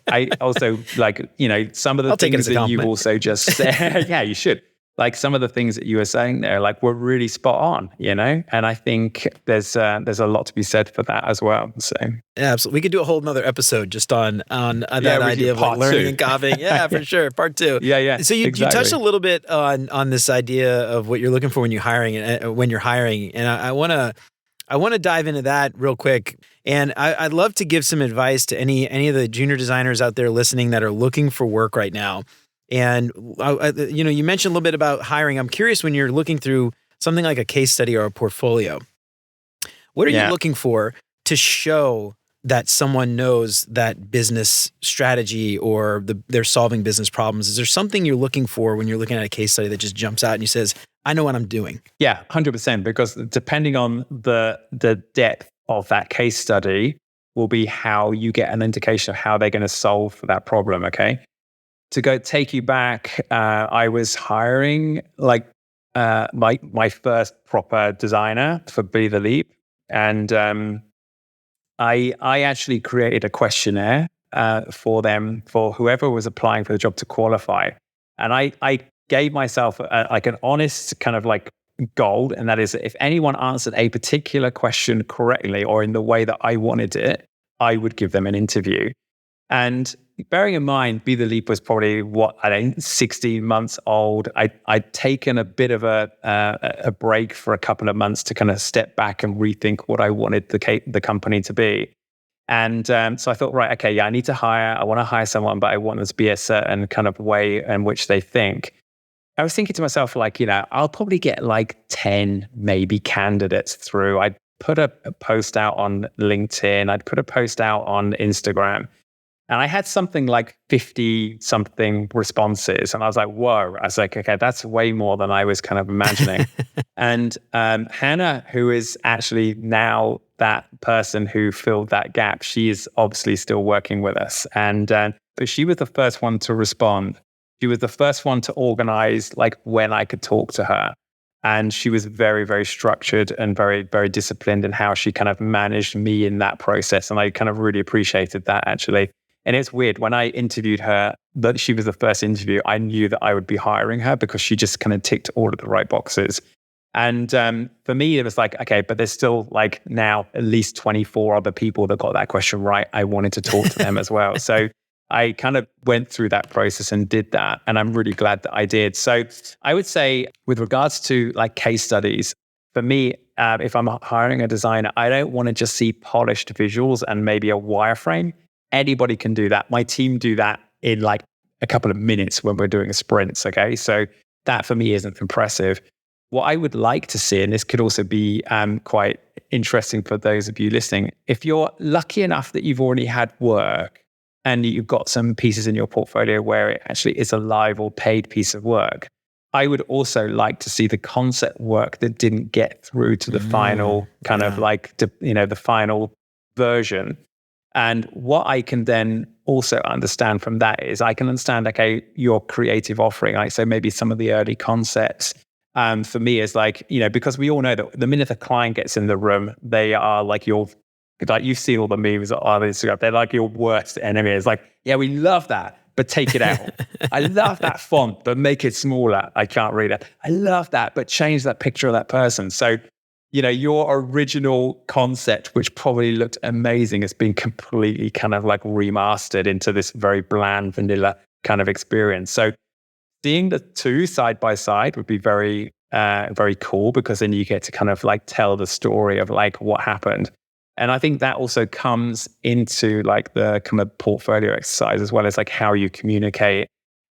I also like, you know, some of the things that you've also just said, yeah, you should. Like some of the things that you were saying there, like were really spot on, you know? And I think there's a lot to be said for that as well. So yeah, absolutely. We could do a whole nother episode just on that idea of like learning and copying. Yeah, for sure. Part 2. Yeah. So you touched a little bit on this idea of what you're looking for when you're hiring, and I want to dive into that real quick. And I'd love to give some advice to any of the junior designers out there listening that are looking for work right now. And, you know, you mentioned a little bit about hiring. I'm curious, when you're looking through something like a case study or a portfolio, what are you looking for to show that someone knows that business strategy or they're solving business problems? Is there something you're looking for when you're looking at a case study that just jumps out and you says, I know what I'm doing? Yeah, 100%. Because depending on the depth of that case study will be how you get an indication of how they're going to solve for that problem. Okay. To go take you back, I was hiring like my first proper designer for Be The Leap. And I actually created a questionnaire for them, for whoever was applying for the job to qualify. And I gave myself like an honest kind of like gold. And that is, if anyone answered a particular question correctly or in the way that I wanted it, I would give them an interview. And bearing in mind, Be The Leap was probably 16 months old. I'd taken a bit of a break for a couple of months to kind of step back and rethink what I wanted the company to be. And so I thought, right, okay, I need to I want to hire someone, but I want them to be a certain kind of way in which they think. I was thinking to myself, I'll probably get 10 maybe candidates through. I'd put a post out on LinkedIn. I'd put a post out on Instagram. And I had something like 50 something responses. And I was like, whoa. I was like, okay, that's way more than I was kind of imagining. And Hannah, who is actually now that person who filled that gap, she is obviously still working with us. And but she was the first one to respond. She was the first one to organize when I could talk to her. And she was very, very structured and very, very disciplined in how she kind of managed me in that process. And I kind of really appreciated that, actually. And it's weird, when I interviewed her, that she was the first interview, I knew that I would be hiring her because she just kind of ticked all of the right boxes. And for me, it was okay, but there's still now at least 24 other people that got that question right. I wanted to talk to them as well. So I kind of went through that process and did that. And I'm really glad that I did. So I would say with regards to case studies, for me, if I'm hiring a designer, I don't want to just see polished visuals and maybe a wireframe. Anybody can do that. My team do that in a couple of minutes when we're doing sprints. Okay. So that for me isn't impressive. What I would like to see, and this could also be quite interesting for those of you listening, if you're lucky enough that you've already had work and you've got some pieces in your portfolio where it actually is a live or paid piece of work, I would also like to see the concept work that didn't get through to the final kind of the final version. And what I can then also understand from that is I can understand, okay, your creative offering. So maybe some of the early concepts for me is because we all know that the minute the client gets in the room, they are you've seen all the memes on Instagram. They're your worst enemy. It's yeah, we love that, but take it out. I love that font, but make it smaller. I can't read it. I love that, but change that picture of that person. So your original concept, which probably looked amazing, has been completely kind of remastered into this very bland, vanilla kind of experience. So seeing the two side by side would be very, very cool, because then you get to kind of tell the story of what happened. And I think that also comes into the kind of portfolio exercise, as well as how you communicate,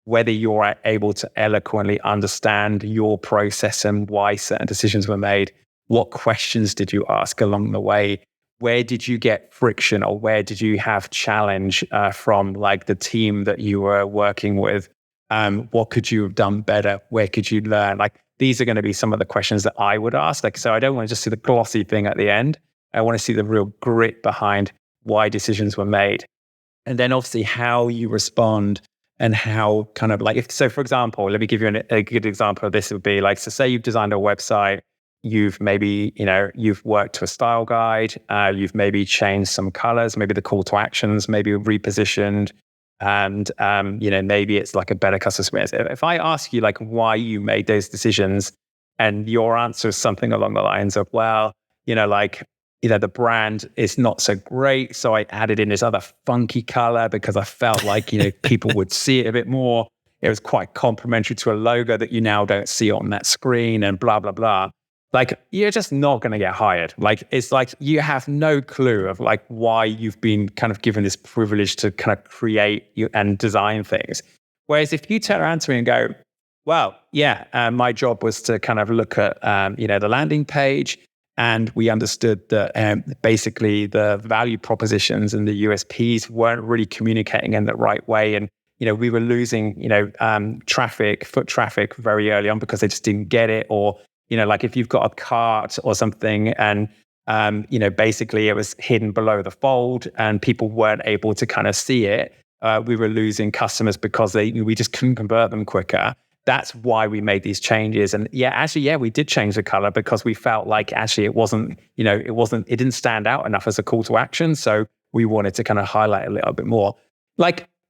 whether you're able to eloquently understand your process and why certain decisions were made. What questions did you ask along the way? Where did you get friction, or where did you have challenge from the team that you were working with? What could you have done better? Where could you learn? These are going to be some of the questions that I would ask. So I don't want to just see the glossy thing at the end. I want to see the real grit behind why decisions were made. And then obviously how you respond and how kind of so for example, let me give you a good example of this. Would be so say you've designed a website. You've maybe, you've worked to a style guide. You've maybe changed some colors, maybe the call to actions, maybe repositioned. And, maybe it's a better customer experience. If I ask you why you made those decisions, and your answer is something along the lines of, well, the brand is not so great, so I added in this other funky color because I felt people would see it a bit more. It was quite complementary to a logo that you now don't see on that screen, and blah, blah, blah. You're just not going to get hired. It's you have no clue of why you've been kind of given this privilege to kind of create and design things. Whereas if you turn around to me and go, well, yeah, my job was to kind of look at, the landing page, and we understood that basically the value propositions and the USPs weren't really communicating in the right way. And, we were losing, foot traffic very early on because they just didn't get it. Or, if you've got a cart or something and, basically it was hidden below the fold and people weren't able to kind of see it. We were losing customers because we just couldn't convert them quicker. That's why we made these changes. And we did change the color because we felt it wasn't, it didn't stand out enough as a call to action. So we wanted to kind of highlight a little bit more.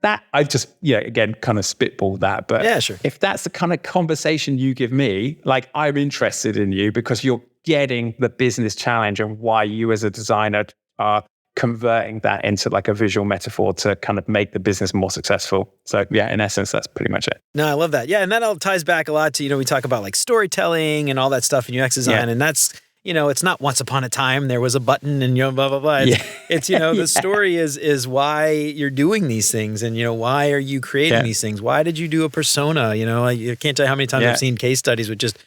that, I've just, again, kind of spitballed that. But yeah, sure. If that's the kind of conversation you give me, like, I'm interested in you because you're getting the business challenge and why you as a designer are converting that into like a visual metaphor to kind of make the business more successful. So yeah, in essence, that's pretty much it. No, I love that. Yeah. And that all ties back a lot to, we talk about like storytelling and all that stuff in UX design. And that's, it's not once upon a time there was a button and, blah, blah, blah. It's the story is why you're doing these things and, why are you creating these things? Why did you do a persona? I can't tell you how many times I've seen case studies with just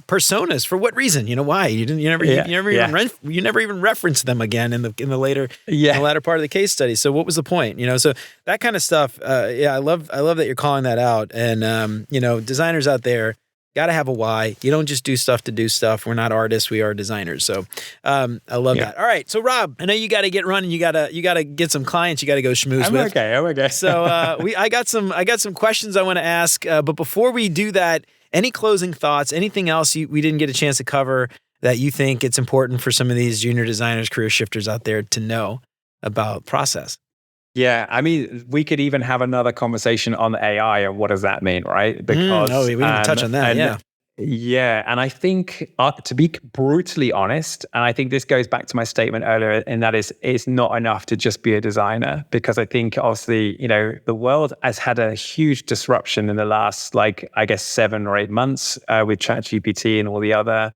personas. For what reason? Why? You never even referenced them again in the latter part of the case study. So what was the point? So that kind of stuff. I love that you're calling that out. And designers out there got to have a why. You don't just do stuff to do stuff. We're not artists. We are designers. So I love that. All right. So Rob, I know you got to get running. You got to get some clients. You got to go schmooze with. I'm okay. So I got some questions I want to ask. But before we do that, any closing thoughts? Anything else we didn't get a chance to cover that you think it's important for some of these junior designers, career shifters out there to know about process? Yeah, I mean, we could even have another conversation on AI and what does that mean, right? Because we didn't touch on that. Yeah, and I think, to be brutally honest, and I think this goes back to my statement earlier, and that is, it's not enough to just be a designer, because I think obviously, the world has had a huge disruption in the last, 7 or 8 months with ChatGPT and all the other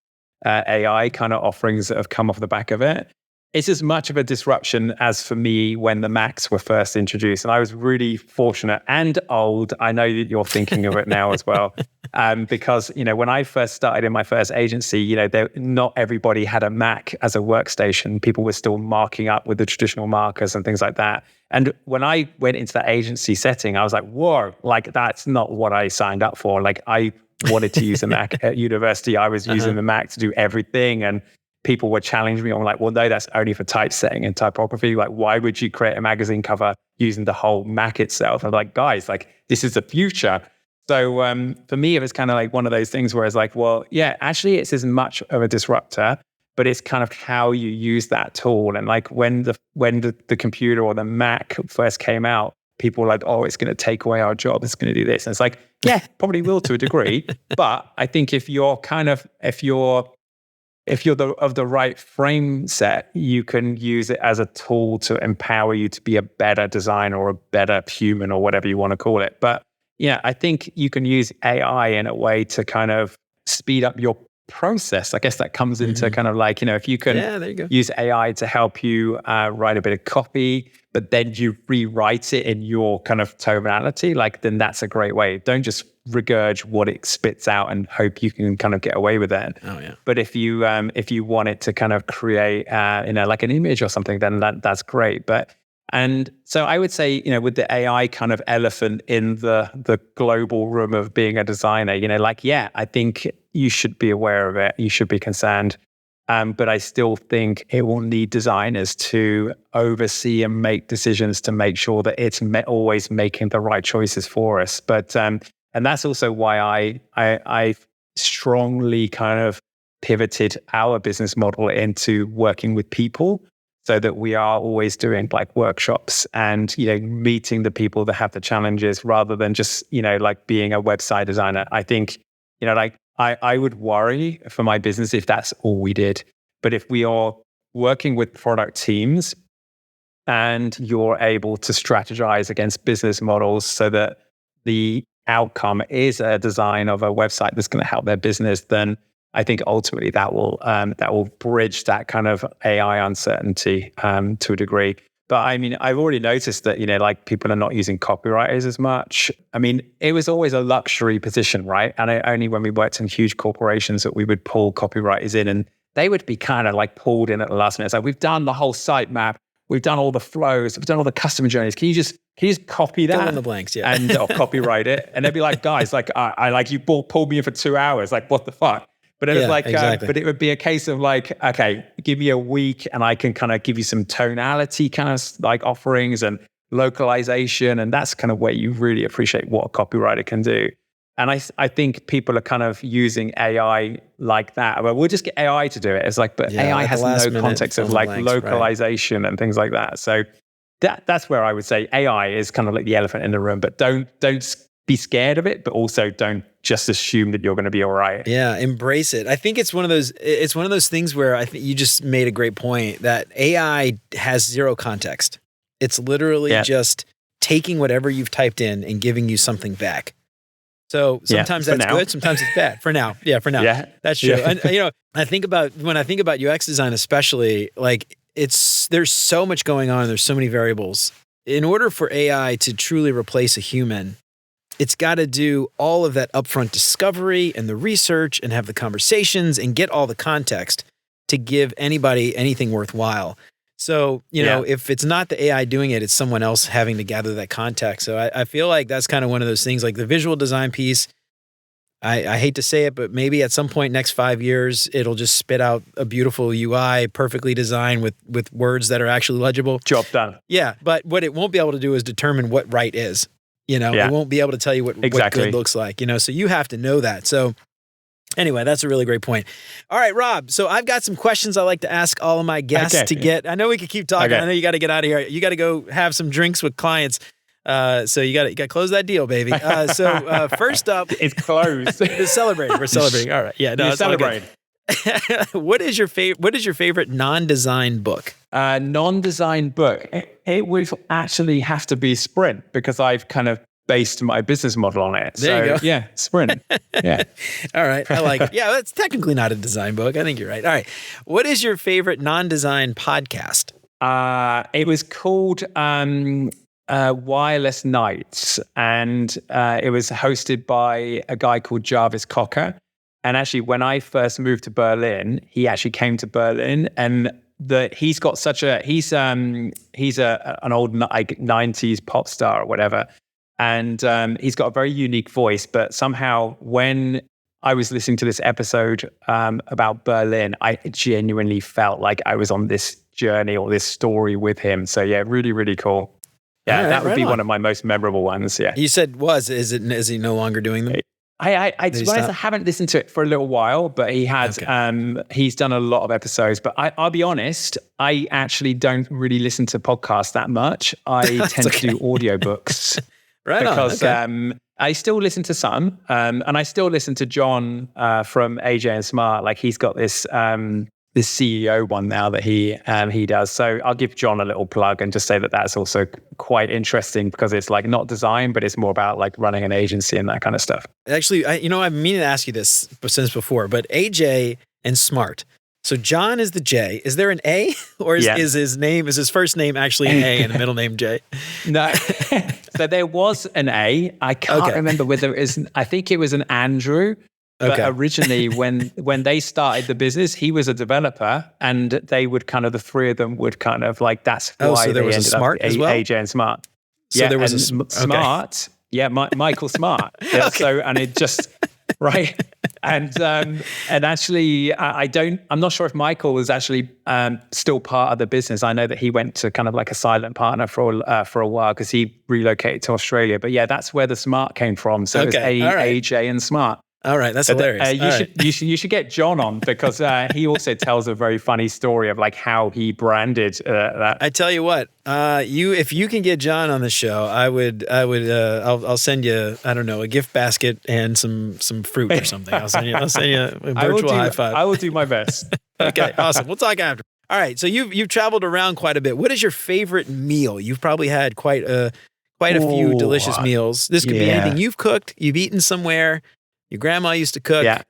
AI kind of offerings that have come off the back of it. It's as much of a disruption as for me when the Macs were first introduced. And I was really fortunate and old. I know that you're thinking of it now as well. Because, when I first started in my first agency, not everybody had a Mac as a workstation. People were still marking up with the traditional markers and things like that. And when I went into that agency setting, I was like, whoa, that's not what I signed up for. I wanted to use a Mac at university. I was using the Mac to do everything. And people were challenging me on well, no, that's only for typesetting and typography. Why would you create a magazine cover using the whole Mac itself? I'm like, guys, this is the future. So for me, it was kind of one of those things where it's actually it's as much of a disruptor, but it's kind of how you use that tool. And when the computer or the Mac first came out, people were like, oh, it's going to take away our job. It's going to do this. And it's yeah, probably will to a degree. But I think if you're of the right frame set, you can use it as a tool to empower you to be a better designer or a better human or whatever you want to call it. But yeah, I think you can use AI in a way to kind of speed up your process. I guess that comes into kind of if you can there you go. Use AI to help you write a bit of copy, but then you rewrite it in your kind of tonality, then that's a great way. Don't just regurge what it spits out and hope you can kind of get away with it. Oh yeah. But if you want it to kind of create an image or something, then that's great. And so I would say, with the AI kind of elephant in the global room of being a designer, I think you should be aware of it. You should be concerned. But I still think it will need designers to oversee and make decisions to make sure that it's always making the right choices for us. But and that's also why I strongly kind of pivoted our business model into working with people, so that we are always doing workshops and meeting the people that have the challenges, rather than just being a website designer. I think I would worry for my business if that's all we did. But if we are working with product teams and you're able to strategize against business models so that the outcome is a design of a website that's going to help their business, then I think ultimately that will bridge that kind of AI uncertainty to a degree. But I mean, I've already noticed that, people are not using copywriters as much. I mean, it was always a luxury position, right? And only when we worked in huge corporations that we would pull copywriters in, and they would be kind of pulled in at the last minute. It's we've done the whole sitemap, we've done all the flows, we've done all the customer journeys. Can you just copy that? Fill in the blanks, yeah. And copyright it. And they'd be like, guys, I you pulled me in for 2 hours. What the fuck? But it was exactly. But it would be a case of okay, give me a week and I can kind of give you some tonality kind of offerings and localization. And that's kind of where you really appreciate what a copywriter can do. And I think people are kind of using AI like that. Well, we'll just get AI to do it. It's but AI has no context of localization and things like that. So that's where I would say AI is kind of like the elephant in the room, but don't be scared of it, but also don't just assume that you're going to be all right. Yeah, embrace it. I think it's one of those things where I think you just made a great point that AI has zero context. It's literally just taking whatever you've typed in and giving you something back. So sometimes that's good, sometimes it's bad. For now. Yeah, for now. Yeah. That's true. Yeah. And when I think about UX design especially, like there's so much going on, there's so many variables. In order for AI to truly replace a human, it's got to do all of that upfront discovery and the research and have the conversations and get all the context to give anybody anything worthwhile. So, if it's not the AI doing it, it's someone else having to gather that context. So I feel like that's kind of one of those things, like the visual design piece. I hate to say it, but maybe at some point next 5 years, it'll just spit out a beautiful UI, perfectly designed with words that are actually legible. Job done. Yeah. But what it won't be able to do is determine what right is. It won't be able to tell you what good looks like, so you have to know that. So anyway, that's a really great point. All right, Rob. So I've got some questions I like to ask all of my guests to get. I know we could keep talking. I know you got to get out of here. You got to go have some drinks with clients. So you got to close that deal, baby. So first up, it's closed. We're celebrating. All right. Yeah, no, celebrate. What is your favorite non-design book? Non-design book. It would actually have to be Sprint because I've kind of based my business model on it. There you go. Yeah, Sprint. Yeah. All right. I like it. Yeah, that's technically not a design book. I think you're right. All right. What is your favorite non-design podcast? It was called Wireless Nights, and it was hosted by a guy called Jarvis Cocker. And actually, when I first moved to Berlin, he actually came to Berlin, and he's got such a he's an old like 90s pop star or whatever, and he's got a very unique voice. But somehow, when I was listening to this episode about Berlin, I genuinely felt like I was on this journey or this story with him. So yeah, really, really cool. Yeah, that would be one of my most memorable ones. Yeah, you said is he no longer doing them? I haven't listened to it for a little while, but he has. Okay. He's done a lot of episodes. But I'll be honest, I actually don't really listen to podcasts that much. I tend to do audiobooks. Because I still listen to some, and I still listen to John from AJ and Smart. Like he's got this CEO one now that he does. So I'll give John a little plug and just say that that's also quite interesting because it's like not design, but it's more about like running an agency and that kind of stuff. Actually, I've been meaning to ask you this since before, but AJ and Smart. So John is the J. Is there an A, or is his first name actually an A and the middle name J? No. So there was an A. I can't remember whether it is. I think it was an Andrew. But originally, when they started the business, he was a developer, and they would the three of them would like that's why so there they was ended a Smart up as well? AJ and Smart. So there was a Smart. Yeah, Michael Smart. Yeah, so and it just right. And actually, I'm not sure if Michael was actually still part of the business. I know that he went to kind of like a silent partner for a while because he relocated to Australia. But yeah, that's where the Smart came from. So it was AJ and Smart. All right, that's hilarious. You should get John on because he also tells a very funny story of like how he branded that. I tell you what, if you can get John on the show, I'll send you a gift basket and some fruit or something. I'll send you a virtual high five. I will do my best. Okay, awesome. We'll talk after. All right, so you've traveled around quite a bit. What is your favorite meal? You've probably had quite a few delicious meals. This could be anything you've cooked, you've eaten somewhere. Your grandma used to cook. Yeah.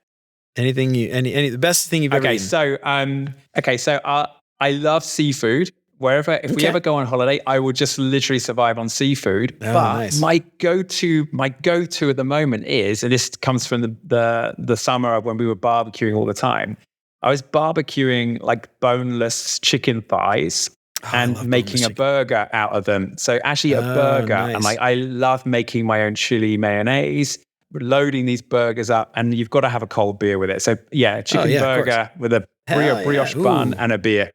Anything the best thing you've ever eaten? So I love seafood. If we ever go on holiday, I will just literally survive on seafood. Oh, but nice. my go-to at the moment is, and this comes from the summer when we were barbecuing all the time. I was barbecuing like boneless chicken thighs and making a burger out of them. So actually a burger. Nice. And I love making my own chili mayonnaise. Loading these burgers up, and you've got to have a cold beer with it. So chicken burger with a brioche bun and a beer.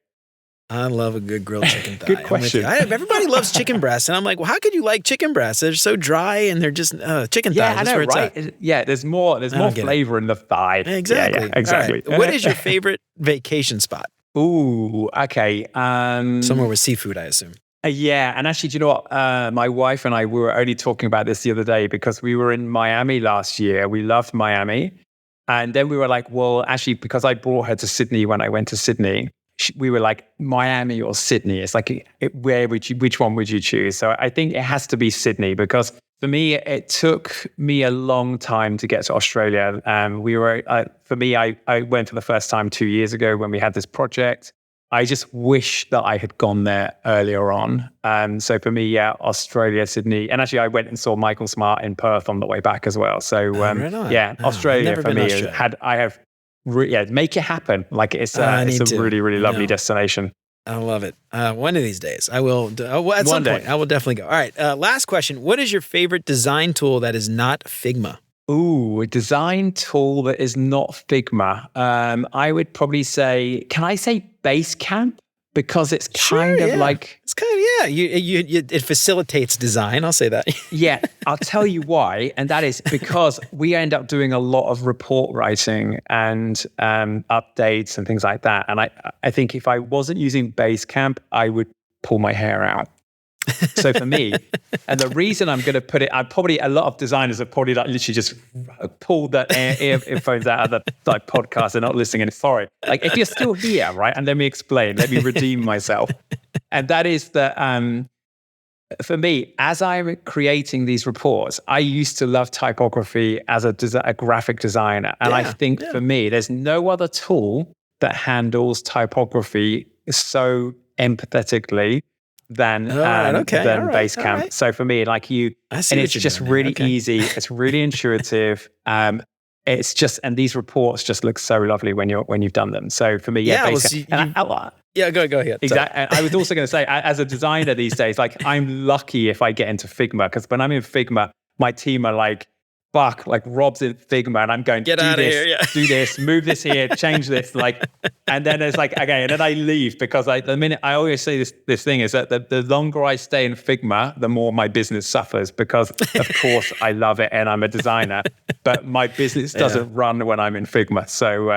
I love a good grilled chicken thigh. Good question. Everybody loves chicken breasts, and I'm like, well, how could you like chicken breasts? They're so dry, and they're just chicken thighs. Yeah, I know, right? Yeah, there's more flavor in the thigh. Exactly. Yeah, exactly. Right. What is your favorite vacation spot? Ooh, okay. Somewhere with seafood, I assume. Yeah, and actually, do you know what? My wife and I were only talking about this the other day because we were in Miami last year. We loved Miami. And then we were like, well, actually, because I brought her to Sydney when I went to Sydney, we were like, Miami or Sydney? It's like, which one would you choose? So I think it has to be Sydney because for me, it took me a long time to get to Australia. For me, I went for the first time 2 years ago when we had this project. I just wish that I had gone there earlier on. So for me, yeah, Australia, Sydney. And actually, I went and saw Michael Smart in Perth on the way back as well. So yeah, Australia for me, make it happen. Like it's a really, really lovely destination. I love it. One of these days, I will. At some point, I will definitely go. All right. Last question. What is your favorite design tool that is not Figma? Ooh, a design tool that is not Figma. I would probably say, can I say Basecamp? Because it's kind of like... It's kind of, it facilitates design. I'll say that. Yeah, I'll tell you why. And that is because we end up doing a lot of report writing and updates and things like that. And I think if I wasn't using Basecamp, I would pull my hair out. So for me, and the reason I'm going to put it, a lot of designers have probably like literally just pulled the earphones out of the like podcast and not listening. And sorry, like if you're still here, right? And let me explain, let me redeem myself. And that is that for me, as I'm creating these reports, I used to love typography as a graphic designer. And I think for me, there's no other tool that handles typography so empathetically than Basecamp. Right. So for me, like it's just really easy. It's really intuitive. It's just, and these reports just look so lovely when you've done them. So for me, Basecamp. Go ahead. Exactly. And I was also going to say, as a designer these days, like I'm lucky if I get into Figma because when I'm in Figma, my team are like, fuck, like Rob's in Figma and I'm going, do this, move this here, change this. Like, and then it's like, okay, and then I leave because the minute I always say this thing is that the longer I stay in Figma, the more my business suffers because of course I love it and I'm a designer, but my business doesn't run when I'm in Figma. So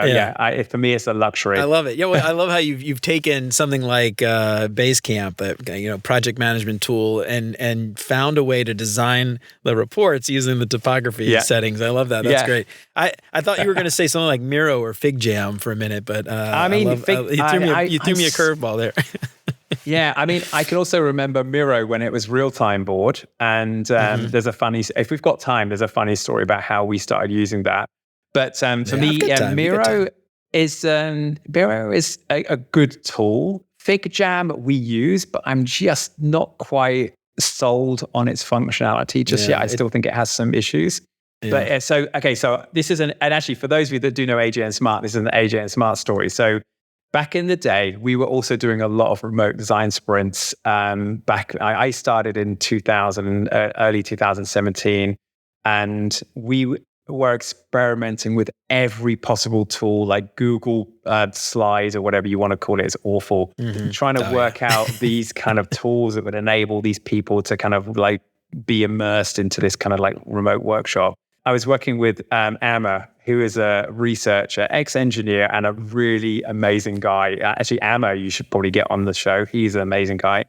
for me, it's a luxury. I love it. Yeah, well, I love how you've taken something like Basecamp, project management tool and found a way to design the reports using the typography settings. I love that. That's great. I thought you were going to say something like Miro or FigJam for a minute, but you threw me a curveball there. Yeah, I mean, I can also remember Miro when it was real-time board, and there's a funny. If we've got time, there's a funny story about how we started using that. But for me, Miro is a good tool. FigJam we use, but I'm just not quite sold on its functionality just yet. I still think it has some issues. Yeah. But so this is and actually for those of you that do know AJ and Smart, this is an AJ and Smart story. So back in the day, we were also doing a lot of remote design sprints. I started in early 2017, and we were experimenting with every possible tool, like Google Slides or whatever you want to call it. It's awful. Trying to work out these kind of tools that would enable these people to kind of like be immersed into this kind of like remote workshop. I was working with Amma, who is a researcher, ex-engineer, and a really amazing guy. Actually, Amma, you should probably get on the show. He's an amazing guy.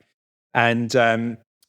And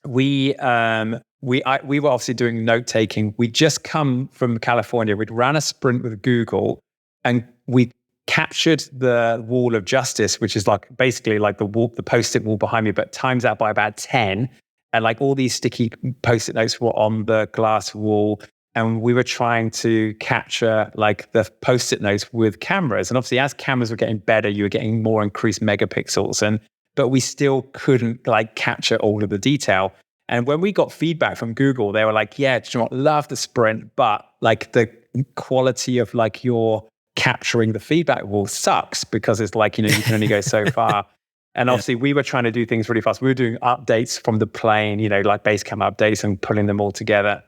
we were obviously doing note-taking. We'd just come from California. We'd ran a sprint with Google, and we captured the wall of justice, which is like basically like the post-it wall behind me, but times that by about 10. And like all these sticky post-it notes were on the glass wall. And we were trying to capture like the post-it notes with cameras. And obviously as cameras were getting better, you were getting more increased megapixels. But we still couldn't like capture all of the detail. And when we got feedback from Google, they were like, yeah, do you know what? Love the sprint, but like the quality of like your capturing the feedback wall sucks because it's like, you can only go so far. And obviously we were trying to do things really fast. We were doing updates from the plane, like Basecamp updates and pulling them all together.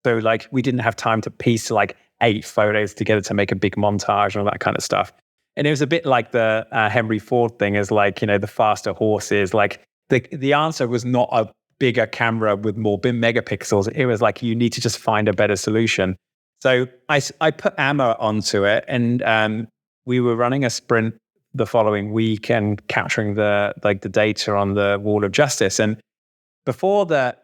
So like we didn't have time to piece like 8 photos together to make a big montage and all that kind of stuff. And it was a bit like the Henry Ford thing is like, the faster horses. Like the answer was not a bigger camera with more megapixels. It was like, you need to just find a better solution. So I put Amma onto it, and we were running a sprint the following week and capturing the data on the wall of justice. And before the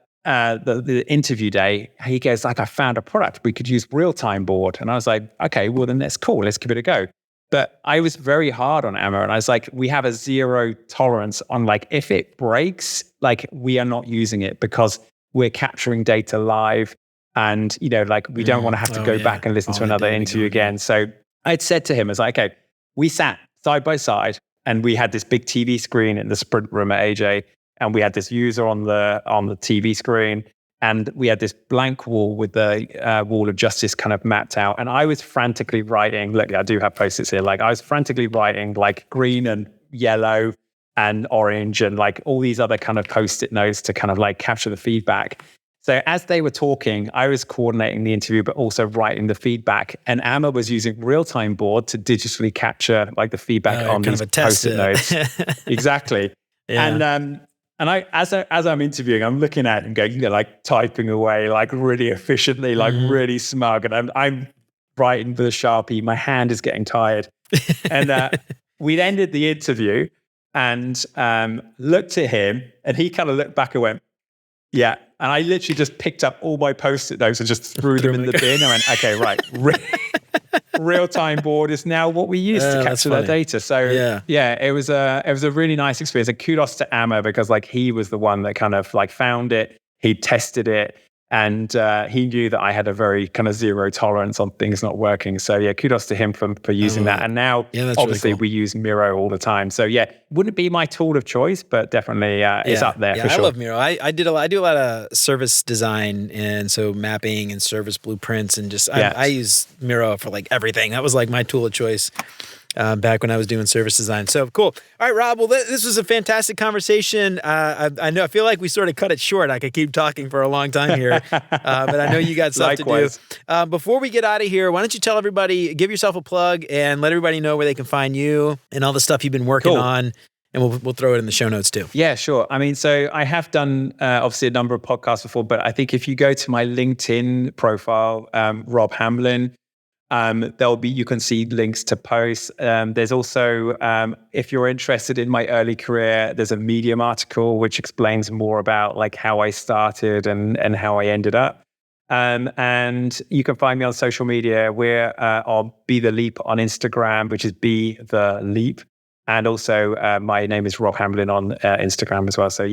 interview day, he goes like, I found a product. We could use real-time board. And I was like, okay, well then that's cool. Let's give it a go. But I was very hard on Emma, and I was like, we have a zero tolerance on like, if it breaks, like we are not using it because we're capturing data live. And, you know, like we don't want to have to go back and listen to another interview again. So I'd said to him, I was like, okay, we sat side by side and we had this big TV screen in the sprint room at AJ. And we had this user on the TV screen, and we had this blank wall with the wall of justice kind of mapped out. And I was frantically writing. Look, I do have posits here. Like I was frantically writing like green and yellow and orange and like all these other kind of post-it notes to kind of like capture the feedback. So as they were talking, I was coordinating the interview, but also writing the feedback. And Amma was using real-time board to digitally capture like the feedback on these post-it notes. Exactly. Yeah. And I, as I'm interviewing, I'm looking at him going, you know, like typing away, like really efficiently, like really smug. And I'm writing with a Sharpie. My hand is getting tired. And we'd ended the interview and looked at him, and he kind of looked back and went, yeah. And I literally just picked up all my post-it notes and just threw them in the bin. I went, okay, right. Real-time board is now what we use to capture that data. So it was a really nice experience. And kudos to Amma, because like he was the one that kind of like found it, he tested it, and he knew that I had a very kind of zero tolerance on things not working. So yeah, kudos to him for using that. And now obviously we use Miro all the time. So yeah, wouldn't be my tool of choice, but definitely it's up there for sure. I love Miro. I do a lot of service design, and so mapping and service blueprints, and just I use Miro for like everything. That was like my tool of choice back when I was doing service design. So cool. All right, Rob. Well, this was a fantastic conversation. I feel like we sort of cut it short. I could keep talking for a long time here, but I know you got stuff to do. Before we get out of here, why don't you tell everybody, give yourself a plug and let everybody know where they can find you and all the stuff you've been working on. And we'll throw it in the show notes too. Yeah, sure. I mean, so I have done obviously a number of podcasts before, but I think if you go to my LinkedIn profile, Rob Hamblen, you can see links to posts. There's also, if you're interested in my early career, there's a Medium article which explains more about like how I started and how I ended up. And you can find me on social media. We're on Be The Leap on Instagram, which is Be The Leap. And also my name is Rob Hamblen on Instagram as well. So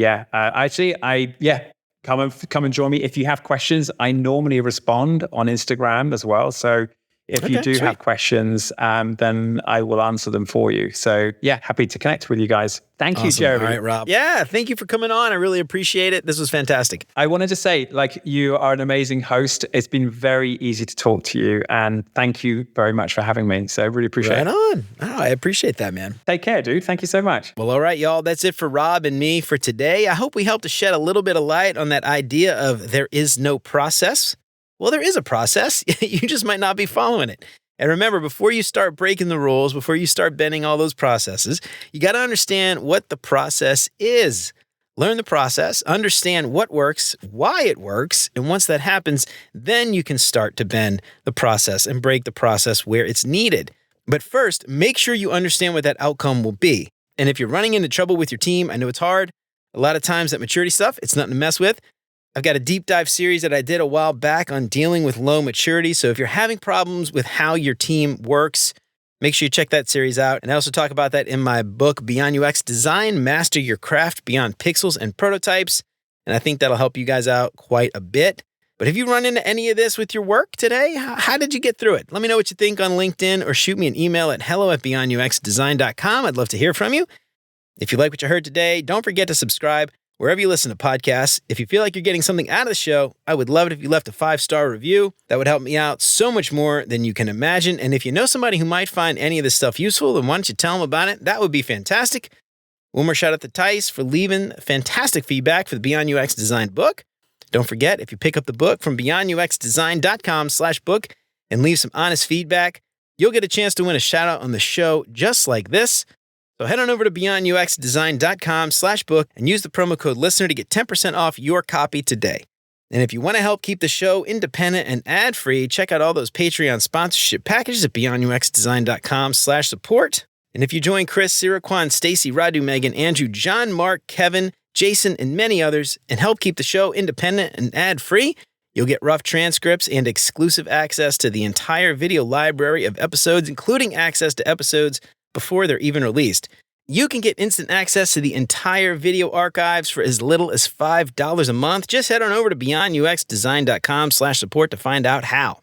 come and join me. If you have questions, I normally respond on Instagram as well. So if you do have questions, then I will answer them for you. So yeah, happy to connect with you guys. Thank you, Jeremy. All right, Rob. Yeah, thank you for coming on. I really appreciate it. This was fantastic. I wanted to say, like, you are an amazing host. It's been very easy to talk to you, and thank you very much for having me. So I really appreciate it. Right on. Oh, I appreciate that, man. Take care, dude. Thank you so much. Well, all right, y'all. That's it for Rob and me for today. I hope we helped to shed a little bit of light on that idea of there is no process. Well, there is a process. You just might not be following it. And remember, before you start breaking the rules, before you start bending all those processes, you got to understand what the process is. Learn the process, understand what works, why it works, and once that happens, then you can start to bend the process and break the process where it's needed. But first, make sure you understand what that outcome will be. And if you're running into trouble with your team, I know it's hard. A lot of times that maturity stuff, it's nothing to mess with. I've got a deep dive series that I did a while back on dealing with low maturity. So if you're having problems with how your team works, make sure you check that series out. And I also talk about that in my book, Beyond UX Design, Master Your Craft Beyond Pixels and Prototypes. And I think that'll help you guys out quite a bit. But have you run into any of this with your work today? How did you get through it? Let me know what you think on LinkedIn or shoot me an email at hello@beyonduxdesign.com. I'd love to hear from you. If you like what you heard today, don't forget to subscribe wherever you listen to podcasts. If you feel like you're getting something out of the show, I would love it if you left a 5-star review. That would help me out so much more than you can imagine. And if you know somebody who might find any of this stuff useful, then why don't you tell them about it? That would be fantastic. One more shout out to Tice for leaving fantastic feedback for the Beyond UX Design book. Don't forget, if you pick up the book from beyonduxdesign.com/book and leave some honest feedback, you'll get a chance to win a shout out on the show just like this. So head on over to beyonduxdesign.com/book and use the promo code LISTENER to get 10% off your copy today. And if you want to help keep the show independent and ad-free, check out all those Patreon sponsorship packages at beyonduxdesign.com/support. And if you join Chris, Siraquan, Stacy, Radu, Megan, Andrew, John, Mark, Kevin, Jason, and many others, and help keep the show independent and ad-free, you'll get rough transcripts and exclusive access to the entire video library of episodes, including access to episodes before they're even released. You can get instant access to the entire video archives for as little as $5 a month. Just head on over to beyonduxdesign.com/support to find out how.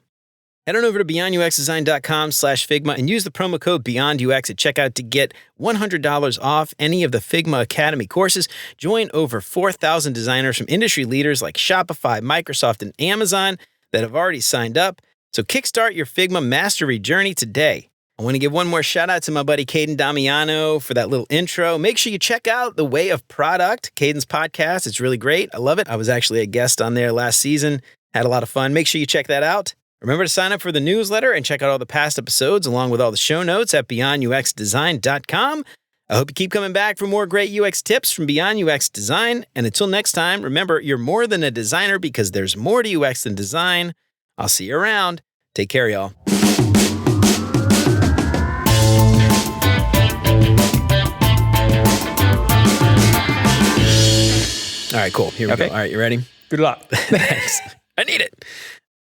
Head on over to beyonduxdesign.com/Figma and use the promo code BeyondUX at checkout to get $100 off any of the Figma Academy courses. Join over 4,000 designers from industry leaders like Shopify, Microsoft, and Amazon that have already signed up. So kickstart your Figma mastery journey today. I want to give one more shout out to my buddy Caden Damiano for that little intro. Make sure you check out The Way of Product, Caden's podcast. It's really great. I love it. I was actually a guest on there last season. Had a lot of fun. Make sure you check that out. Remember to sign up for the newsletter and check out all the past episodes along with all the show notes at beyonduxdesign.com. I hope you keep coming back for more great UX tips from Beyond UX Design. And until next time, remember, you're more than a designer because there's more to UX than design. I'll see you around. Take care, y'all. All right, cool. Here we go. All right, you ready? Good luck. Thanks. I need it.